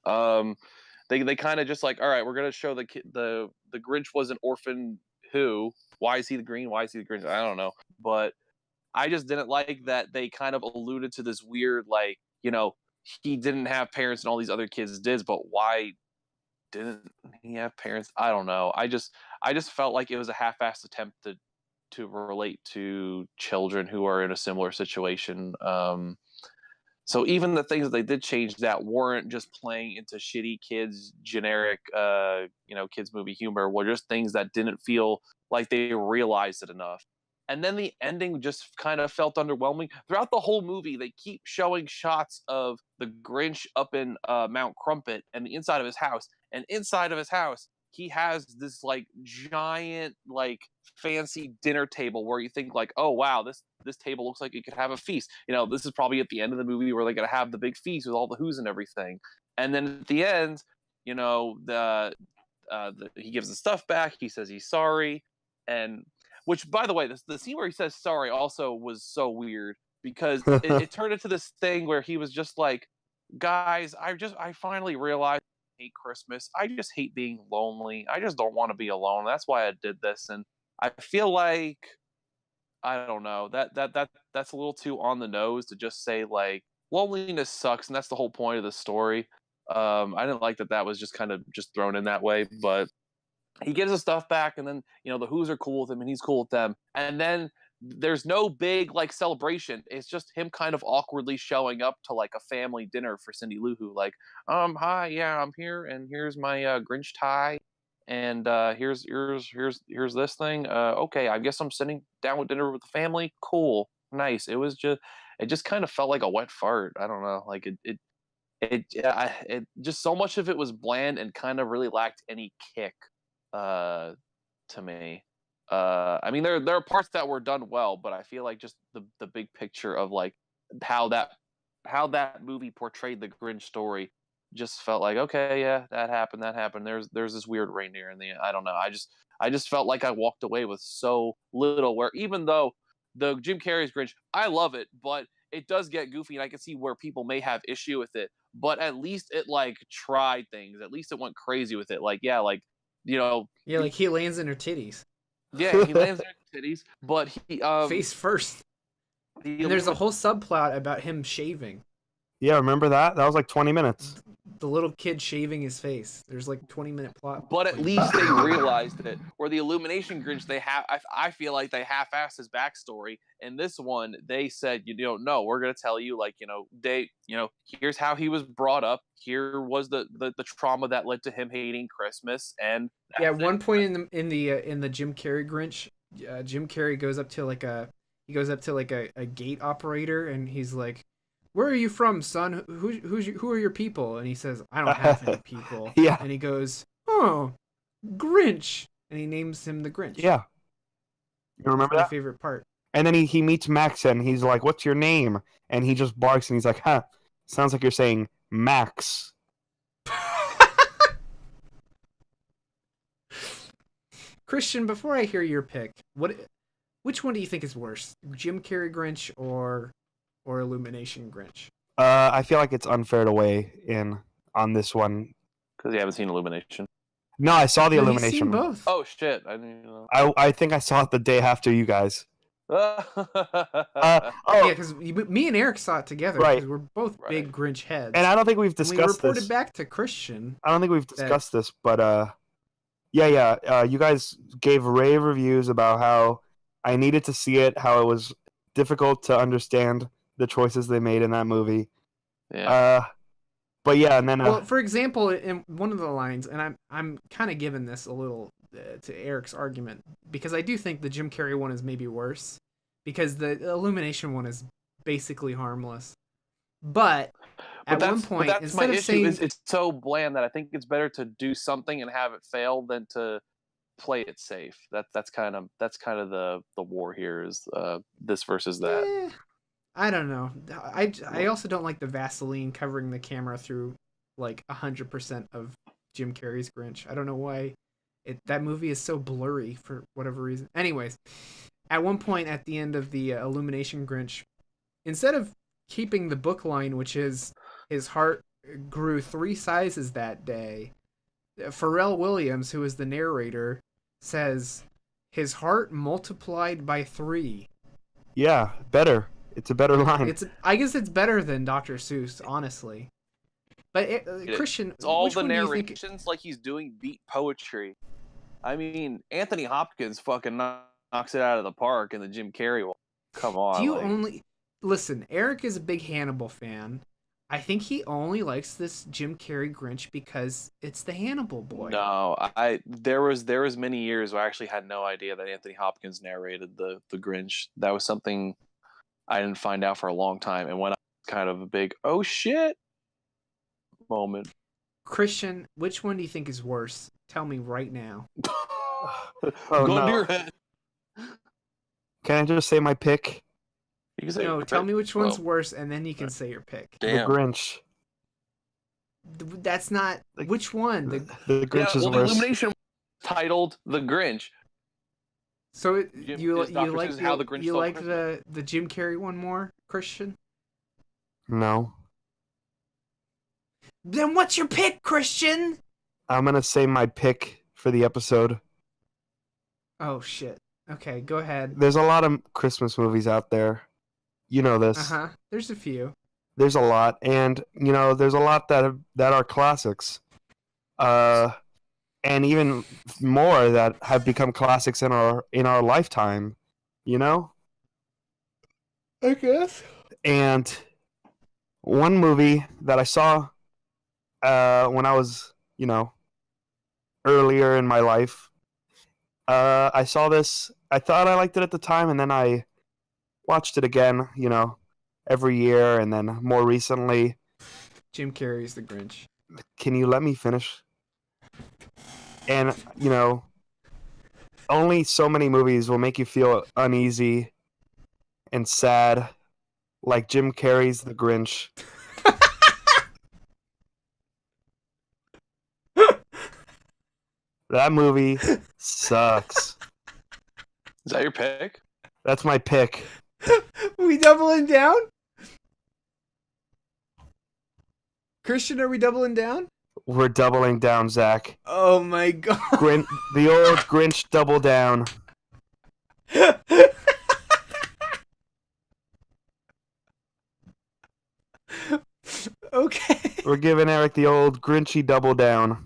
They kind of just like, all right, we're gonna show the Grinch was an orphan. Who? Why is he the green? Why is he the Grinch? I don't know, but I just didn't like that they kind of alluded to this weird, like, he didn't have parents and all these other kids did, but why didn't he have parents? I don't know. I just felt like it was a half-assed attempt to relate to children who are in a similar situation. So even the things that they did change that weren't just playing into shitty kids generic kids movie humor, were just things that didn't feel like they realized it enough. And then the ending just kind of felt underwhelming. Throughout the whole movie, they keep showing shots of the Grinch up in Mount Crumpet and the inside of his house. And inside of his house, he has this like giant, like fancy dinner table where you think like, oh wow, this table looks like it could have a feast. This is probably at the end of the movie where they're gonna have the big feast with all the Who's and everything. And then at the end, he gives the stuff back. He says he's sorry, and which, by the way, the scene where he says sorry also was so weird because it turned into this thing where he was just like, guys, I finally realized I hate Christmas. I just hate being lonely. I just don't want to be alone. That's why I did this. And I feel like, I don't know, that's a little too on the nose to just say like, loneliness sucks, and that's the whole point of the story. I didn't like that was just kind of just thrown in that way, but he gives his stuff back, and then the Who's are cool with him and he's cool with them, and then there's no big like celebration. It's just him kind of awkwardly showing up to like a family dinner for Cindy Lou Who, like, hi, yeah, I'm here, and here's my Grinch tie, and here's this thing. Okay, I guess I'm sitting down with dinner with the family. Cool, nice. It just kind of felt like a wet fart. I don't know, like it just, so much of it was bland and kind of really lacked any kick to me. I mean, there are parts that were done well, but I feel like just the big picture of like how that movie portrayed the Grinch story just felt like, okay, yeah, that happened. There's this weird reindeer in the end. I don't know. I just felt like I walked away with so little. Where even though the Jim Carrey's Grinch, I love it, but it does get goofy, and I can see where people may have issue with it. But at least it like tried things. At least it went crazy with it. Like, yeah, like. Yeah, like he lands in her titties. Yeah, he lands in her titties, but he face first. And there's a whole subplot about him shaving. Yeah, remember that? That was like 20 minutes. The little kid shaving his face. There's like 20-minute plot. But at least they realized it. Where the Illumination Grinch, I feel like they half-assed his backstory. And this one, they said, no, we're gonna tell you, like, here's how he was brought up. Here was the trauma that led to him hating Christmas. And yeah, at one point in the Jim Carrey Grinch, Jim Carrey goes up to like a gate operator, and he's like, "Where are you from, son? Who are your people?" And he says, "I don't have any people." Yeah. And he goes, "Oh, Grinch," and he names him the Grinch. Yeah. You remember That's that? my favorite part. And then he meets Max, and he's like, "What's your name?" And he just barks, and he's like, "Huh, sounds like you're saying Max." Christian, before I hear your pick, which one do you think is worse, Jim Carrey Grinch or Illumination Grinch? I feel like it's unfair to weigh in on this one. Because you haven't seen Illumination. No, I saw the No, he's Illumination. seen both. Oh shit! I didn't even know. I think I saw it the day after you guys. Yeah, Oh, because me and Eric saw it together Right. because we're both big Grinch heads. and I don't think we've And we discussed reported this. back to Christian. I don't think we've discussed this, but you guys gave rave reviews about how I needed to see it, how it was difficult to understand the choices they made in that movie. Yeah. But yeah, and then Well, for example, in one of the lines, and I'm kind of giving this a little to Eric's argument because I do think the Jim Carrey one is maybe worse because the Illumination one is basically harmless. But at one point, that's my instead of issue saying is it's so bland that I think it's better to do something and have it fail than to play it safe. That's kind of the war here is this versus that. I don't know. I also don't like the Vaseline covering the camera through like 100% of Jim Carrey's Grinch. I don't know why that movie is so blurry for whatever reason. Anyways, at one point at the end of the Illumination Grinch, instead of keeping the book line, which is his heart grew 3 sizes that day, Pharrell Williams, who is the narrator, says his heart multiplied by 3. yeah, better. It's a better line. I guess it's better than Dr. Seuss, honestly. But Christian, It's all which the one do you think? narrations like he's doing beat poetry. I mean, Anthony Hopkins fucking knocks it out of the park in the Jim Carrey one. Come on. Do you only listen? Eric is a big Hannibal fan. I think he only likes this Jim Carrey Grinch because it's the Hannibal boy. No, there was many years where I actually had no idea that Anthony Hopkins narrated the Grinch. That was something I didn't find out for a long time, and when I was kind of a big oh shit moment. Christian, which one do you think is worse? Tell me right now. Oh, Go no. to your head. Can I just say my pick? You can say No, your tell pick. me which one's Oh, worse, and then you can say your pick. damn. The Grinch. That's not which one. The Grinch is the worse. Illumination titled The Grinch. So Is Dr. Seuss How the Grinch you Stole like Christmas? the Jim Carrey one more, Christian? No. Then what's your pick, Christian? I'm going to say my pick for the episode. Oh shit. Okay, go ahead. There's a lot of Christmas movies out there. You know this. There's a few. There's a lot, and there's a lot that are classics. And even more that have become classics in our lifetime, I guess. And one movie that I saw when I was, earlier in my life, I saw this. I thought I liked it at the time, and then I watched it again, every year, and then more recently. Jim Carrey's The Grinch. Can you let me finish? And, only so many movies will make you feel uneasy and sad, like Jim Carrey's The Grinch. That movie sucks. Is that your pick? That's my pick. We doubling down? Christian, are we doubling down? We're doubling down, Zach. Oh my god. The old Grinch double down. Okay. We're giving Eric the old Grinchy double down.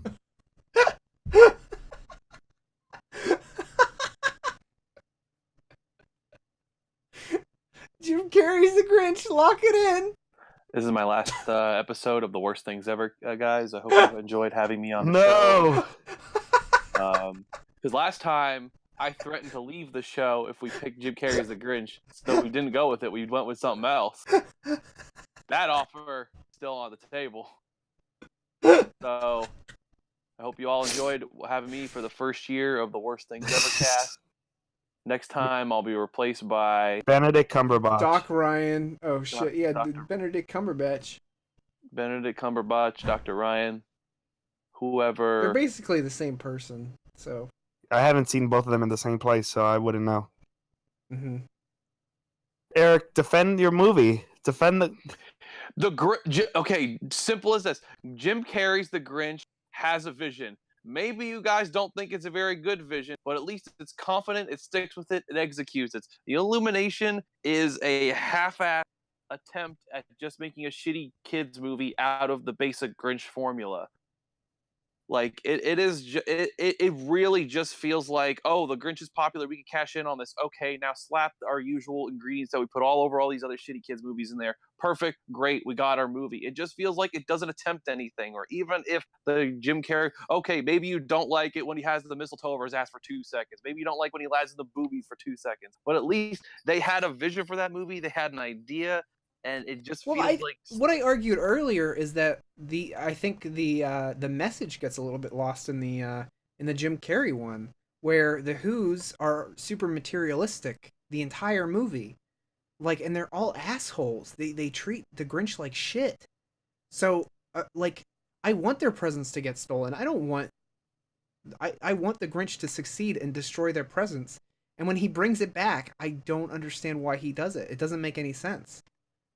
Jim Carrey's The Grinch. Lock it in. This is my last episode of The Worst Things Ever, guys. I hope you enjoyed having me on the show. No! Because last time I threatened to leave the show if we picked Jim Carrey as the Grinch. So we didn't go with it. We went with something else. That offer is still on the table. So I hope you all enjoyed having me for the first year of the Worst Things Ever cast. Next time I'll be replaced by Benedict Cumberbatch. Doc Ryan. Oh shit. Yeah, Dr. Benedict Cumberbatch. Benedict Cumberbatch, Dr. Ryan, whoever. They're basically the same person. So. I haven't seen both of them in the same place, so I wouldn't know. Mm-hmm. Eric, defend your movie. Defend the... Okay, simple as this. Jim Carrey's The Grinch has a vision. Maybe you guys don't think it's a very good vision, but at least it's confident, it sticks with it, it executes it. The Illumination is a half-assed attempt at just making a shitty kids movie out of the basic Grinch formula. Like it really just feels like, oh, the Grinch is popular, we can cash in on this. Okay, now slap our usual ingredients that we put all over all these other shitty kids movies in there. Perfect, great, we got our movie. It just feels like it doesn't attempt anything. Or even if the Jim Carrey, okay, maybe you don't like it when he has the mistletoe over his ass for 2 seconds. Maybe you don't like when he lands in the boobies for 2 seconds. But at least they had a vision for that movie. They had an idea, and it just feels like what I argued earlier is that I think the message gets a little bit lost in the Jim Carrey one, where the Who's are super materialistic the entire movie, like, and they're all assholes. They treat the Grinch like shit. So like, I want their presents to get stolen. I don't want. I want the Grinch to succeed and destroy their presents. And when he brings it back, I don't understand why he does it. It doesn't make any sense.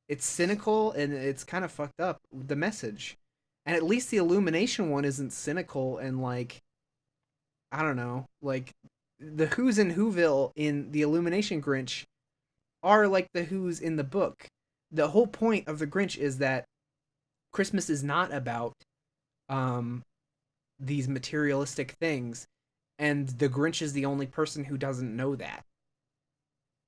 It's cynical and it's kind of fucked up, the message. And at least the Illumination one isn't cynical and like, I don't know, like the Who's in Whoville in the Illumination Grinch are like the Who's in the book. The whole point of the Grinch is that Christmas is not about these materialistic things, and the Grinch is the only person who doesn't know that.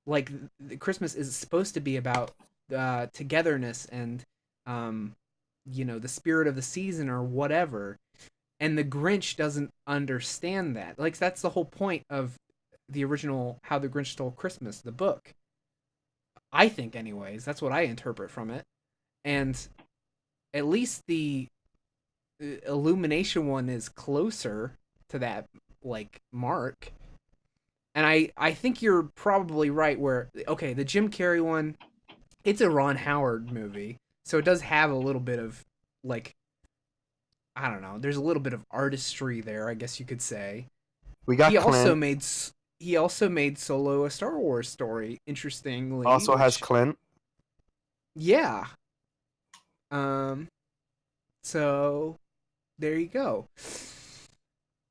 Like, Christmas is supposed to be about togetherness and the spirit of the season or whatever, and the Grinch doesn't understand that. Like, that's the whole point of the original How the Grinch Stole Christmas, the book, I think. Anyways, that's what I interpret from it. And at least the Illumination one is closer to that, like, mark. And I think you're probably right where, okay, the Jim Carrey one, it's a Ron Howard movie, so it does have a little bit of, like, I don't know, there's a little bit of artistry there, I guess you could say. We got he Clint. also made Solo a Star Wars story, interestingly. Also has Clint. Yeah. So there you go.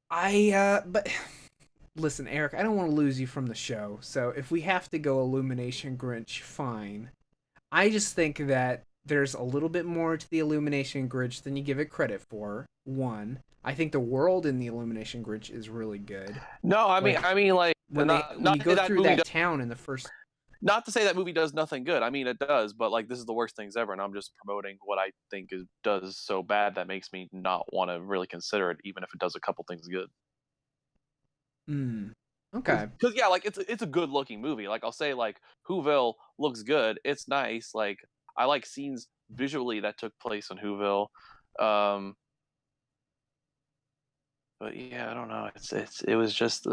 But listen, Eric, I don't want to lose you from the show. So if we have to go Illumination Grinch, fine. I just think that there's a little bit more to the Illumination Grinch than you give it credit for. One, I think the world in the Illumination Grinch is really good. No, I mean, like when you go through that town in the first. Not to say that movie does nothing good. I mean, it does, but like, this is the worst things ever, and I'm just promoting what I think does so bad that makes me not want to really consider it, even if it does a couple things good. Okay. Because yeah, like it's a good looking movie. Like, I'll say, like, Whoville looks good. It's nice. Like, I like scenes visually that took place in Whoville. But yeah, I don't know. It was just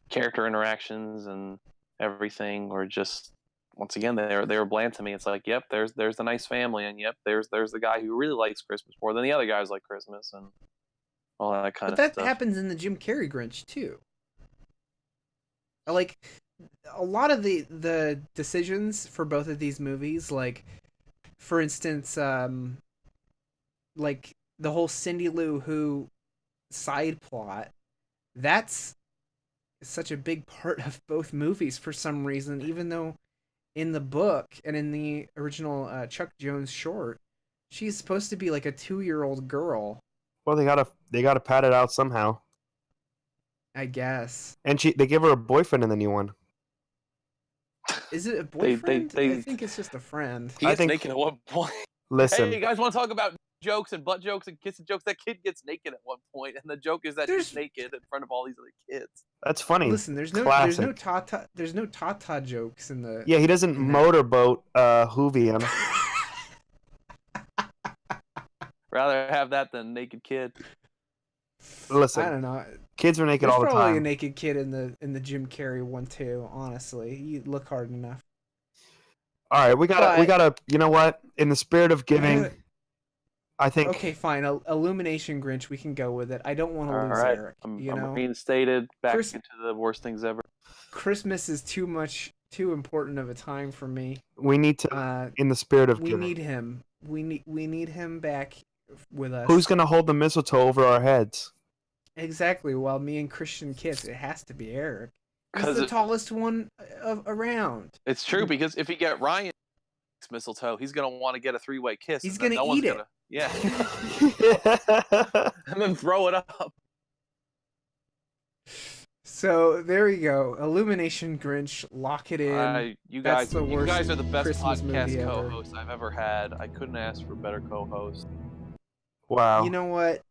character interactions and everything were just, once again, they were bland to me. It's like, yep, there's the nice family, and yep, there's the guy who really likes Christmas more than the other guys like Christmas, and all that kind of stuff. But that happens in the Jim Carrey Grinch too. Like, a lot of the decisions for both of these movies, like, for instance, like the whole Cindy Lou Who side plot, that's such a big part of both movies for some reason, even though in the book and in the original Chuck Jones short, she's supposed to be like a 2-year-old girl. Well, they gotta pad it out somehow, I guess. And they give her a boyfriend in the new one. Is it a boyfriend? I think it's just a friend. He gets naked at one point. Listen, hey, you guys want to talk about jokes and butt jokes and kissing jokes? That kid gets naked at one point, and the joke is that he's naked in front of all these other kids. That's funny. Listen, there's no Tata jokes in the. Yeah, he doesn't motorboat Hoovy on. Rather have that than naked kid. Listen, I don't know. Kids are naked There's all the time. Probably a naked kid in the Jim Carrey one too. Honestly, you look hard enough. All right, we gotta. You know what? In the spirit of giving, I think. Okay, fine. Illumination Grinch, we can go with it. I don't want to lose Eric. I'm reinstated back into the worst things ever. Christmas is too important of a time for me. We need to, in the spirit of giving. We need him. We need him back with us. Who's gonna hold the mistletoe over our heads? Exactly. While me and Christian kiss, it has to be Eric. He's 'Cause the it- tallest one around. It's true because if you get Ryan mistletoe, he's gonna want to get a 3-way kiss. He's and then gonna no one's eat it. gonna, yeah, and then throw it up. So there you go. Illumination Grinch. Lock it in. You That's guys, the you worst guys are the best Christmas movie podcast ever. co-hosts I've ever had. I couldn't ask for a better co-host. Wow. You know what?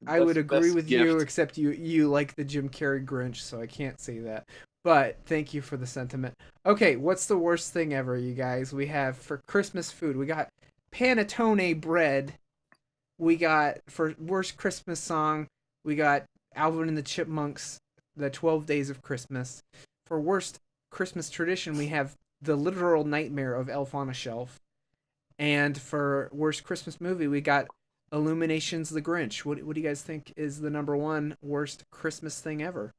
I would agree Best with gift. you, except you like the Jim Carrey Grinch, so I can't say that. But thank you for the sentiment. Okay, what's the worst thing ever, you guys? We have for Christmas food, we got panettone bread. We got for worst Christmas song, we got Alvin and the Chipmunks, the 12 Days of Christmas. For worst Christmas tradition, we have the literal nightmare of Elf on a Shelf. And for worst Christmas movie, we got Illumination's The Grinch. What do you guys think is the number one worst Christmas thing ever?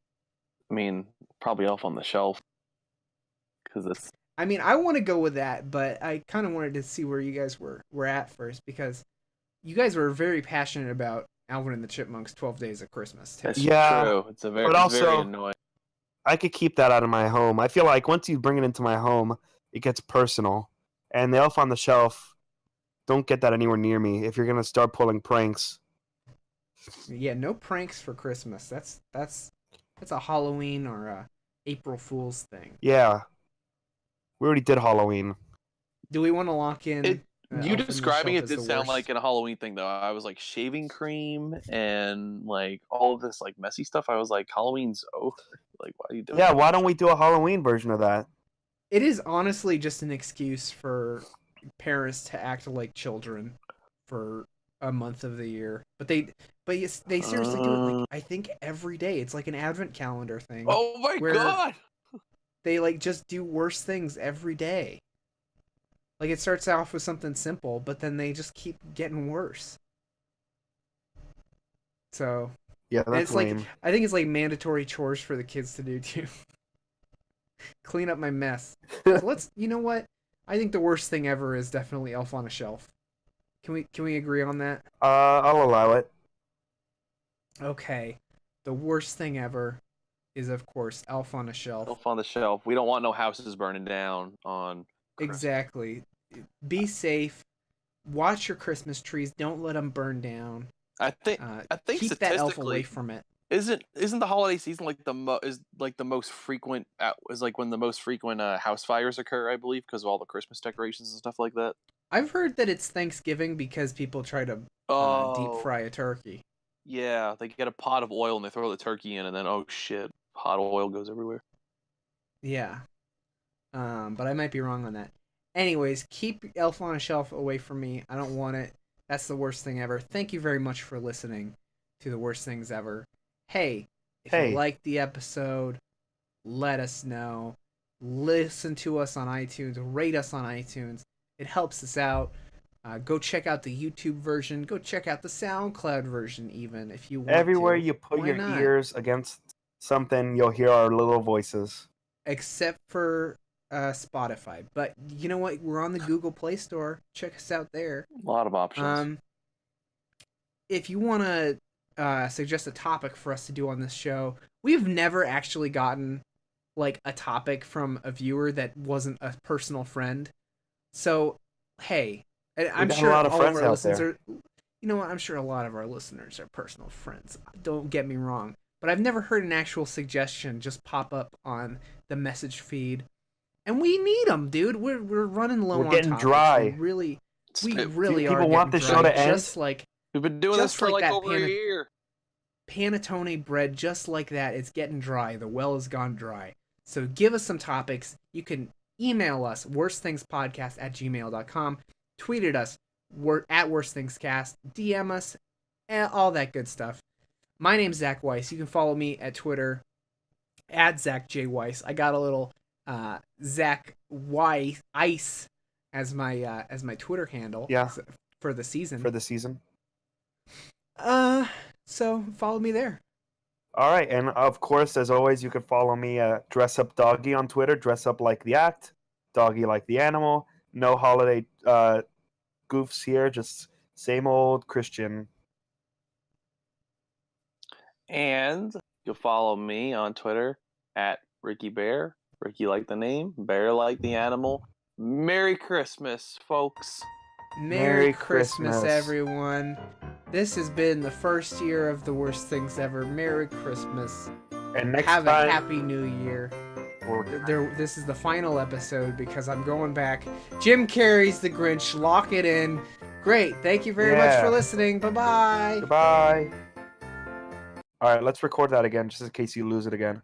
I mean, probably Elf on the Shelf because it's. I mean, I want to go with that, but I kind of wanted to see where you guys were at first because you guys were very passionate about Alvin and the Chipmunks 12 Days of Christmas. Too. It's Yeah, true. It's but very also- annoying. I could keep that out of my home. I feel like once you bring it into my home, it gets personal. And the Elf on the Shelf, don't get that anywhere near me if you're gonna start pulling pranks. Yeah, no pranks for Christmas. That's a Halloween or a April Fool's thing. Yeah, we already did Halloween. Do we want to lock in? You Elf on the describing Shelf it as did the sound worst? like a Halloween thing, though. I was like shaving cream and like all of this like messy stuff. I was like, Halloween's over. Like, why are you doing? Yeah, that? why don't we do a Halloween version of that? It is honestly just an excuse for parents to act like children for a month of the year. But they seriously do it like I think every day. It's like an advent calendar thing. Oh my where- god! They like just do worse things every day. Like it starts off with something simple, but then they just keep getting worse. So Yeah, and that's it's like lame. I think it's like mandatory chores for the kids to do too. Clean up my mess. So you know what? I think the worst thing ever is definitely Elf on a Shelf. Can we agree on that? I'll allow it. Okay. The worst thing ever is of course Elf on a Shelf. Elf on the Shelf. We don't want no houses burning down on. Christmas. Exactly. Be safe. Watch your Christmas trees. Don't let them burn down. I think Keep that elf statistically, away from it. Isn't the holiday season like the most frequent is like when the most frequent house fires occur, I believe, because of all the Christmas decorations and stuff like that. I've heard that it's Thanksgiving because people try to deep fry a turkey. Yeah, they get a pot of oil and they throw the turkey in, and then oh shit, hot oil goes everywhere. Yeah. But I might be wrong on that. Anyways, keep Elf on a Shelf away from me. I don't want it. That's the worst thing ever. Thank you very much for listening to the worst things ever. Hey, if you liked the episode, let us know. Listen to us on iTunes. Rate us on iTunes. It helps us out. Go check out the YouTube version. Go check out the SoundCloud version even if you want Everywhere to. you put Why your not? ears against something, you'll hear our little voices. Except for Spotify. But you know what? We're on the Google Play Store. Check us out there. A lot of options. If you want to suggest a topic for us to do on this show, we've never actually gotten like a topic from a viewer that wasn't a personal friend. So, hey, I'm got a sure lot of all friends of our out listeners there. are. You know what? I'm sure a lot of our listeners are personal friends. Don't get me wrong. But I've never heard an actual suggestion just pop up on the message feed. And we need them, dude. We're running low We're on getting topics. dry. We Spit- really are. People want getting the show dry, to end? Just like We've been doing just this for like like that over a year. panettone bread, just like that. It's getting dry. The well has gone dry. So give us some topics. You can email us, worstthingspodcast@gmail.com. Tweet at us, at worstThingsCast. DM us, all that good stuff. My name's Zack Weiss. You can follow me at Twitter, at Zack J. Weiss. I got a little Zack Weiss Ice as my Twitter handle. Yeah. For the season. For the season. So follow me there. All right, and of course, as always, you can follow me at Dress Up Doggy on Twitter. Dress up like the act, doggy like the animal. No holiday goofs here. Just Same old Christian. And you'll follow me on Twitter at Ricky Bear. Ricky like the name, Bear like the animal. Merry Christmas, folks. Merry Merry Christmas, Christmas. everyone. This has been the first year of the worst things ever. Merry Christmas. And next Have time, a happy new year. This is the final episode because I'm going back. Jim Carrey's The Grinch. Lock it in. Great. Thank you very much for listening. Bye-bye. Goodbye. All right, let's record that again just in case you lose it again.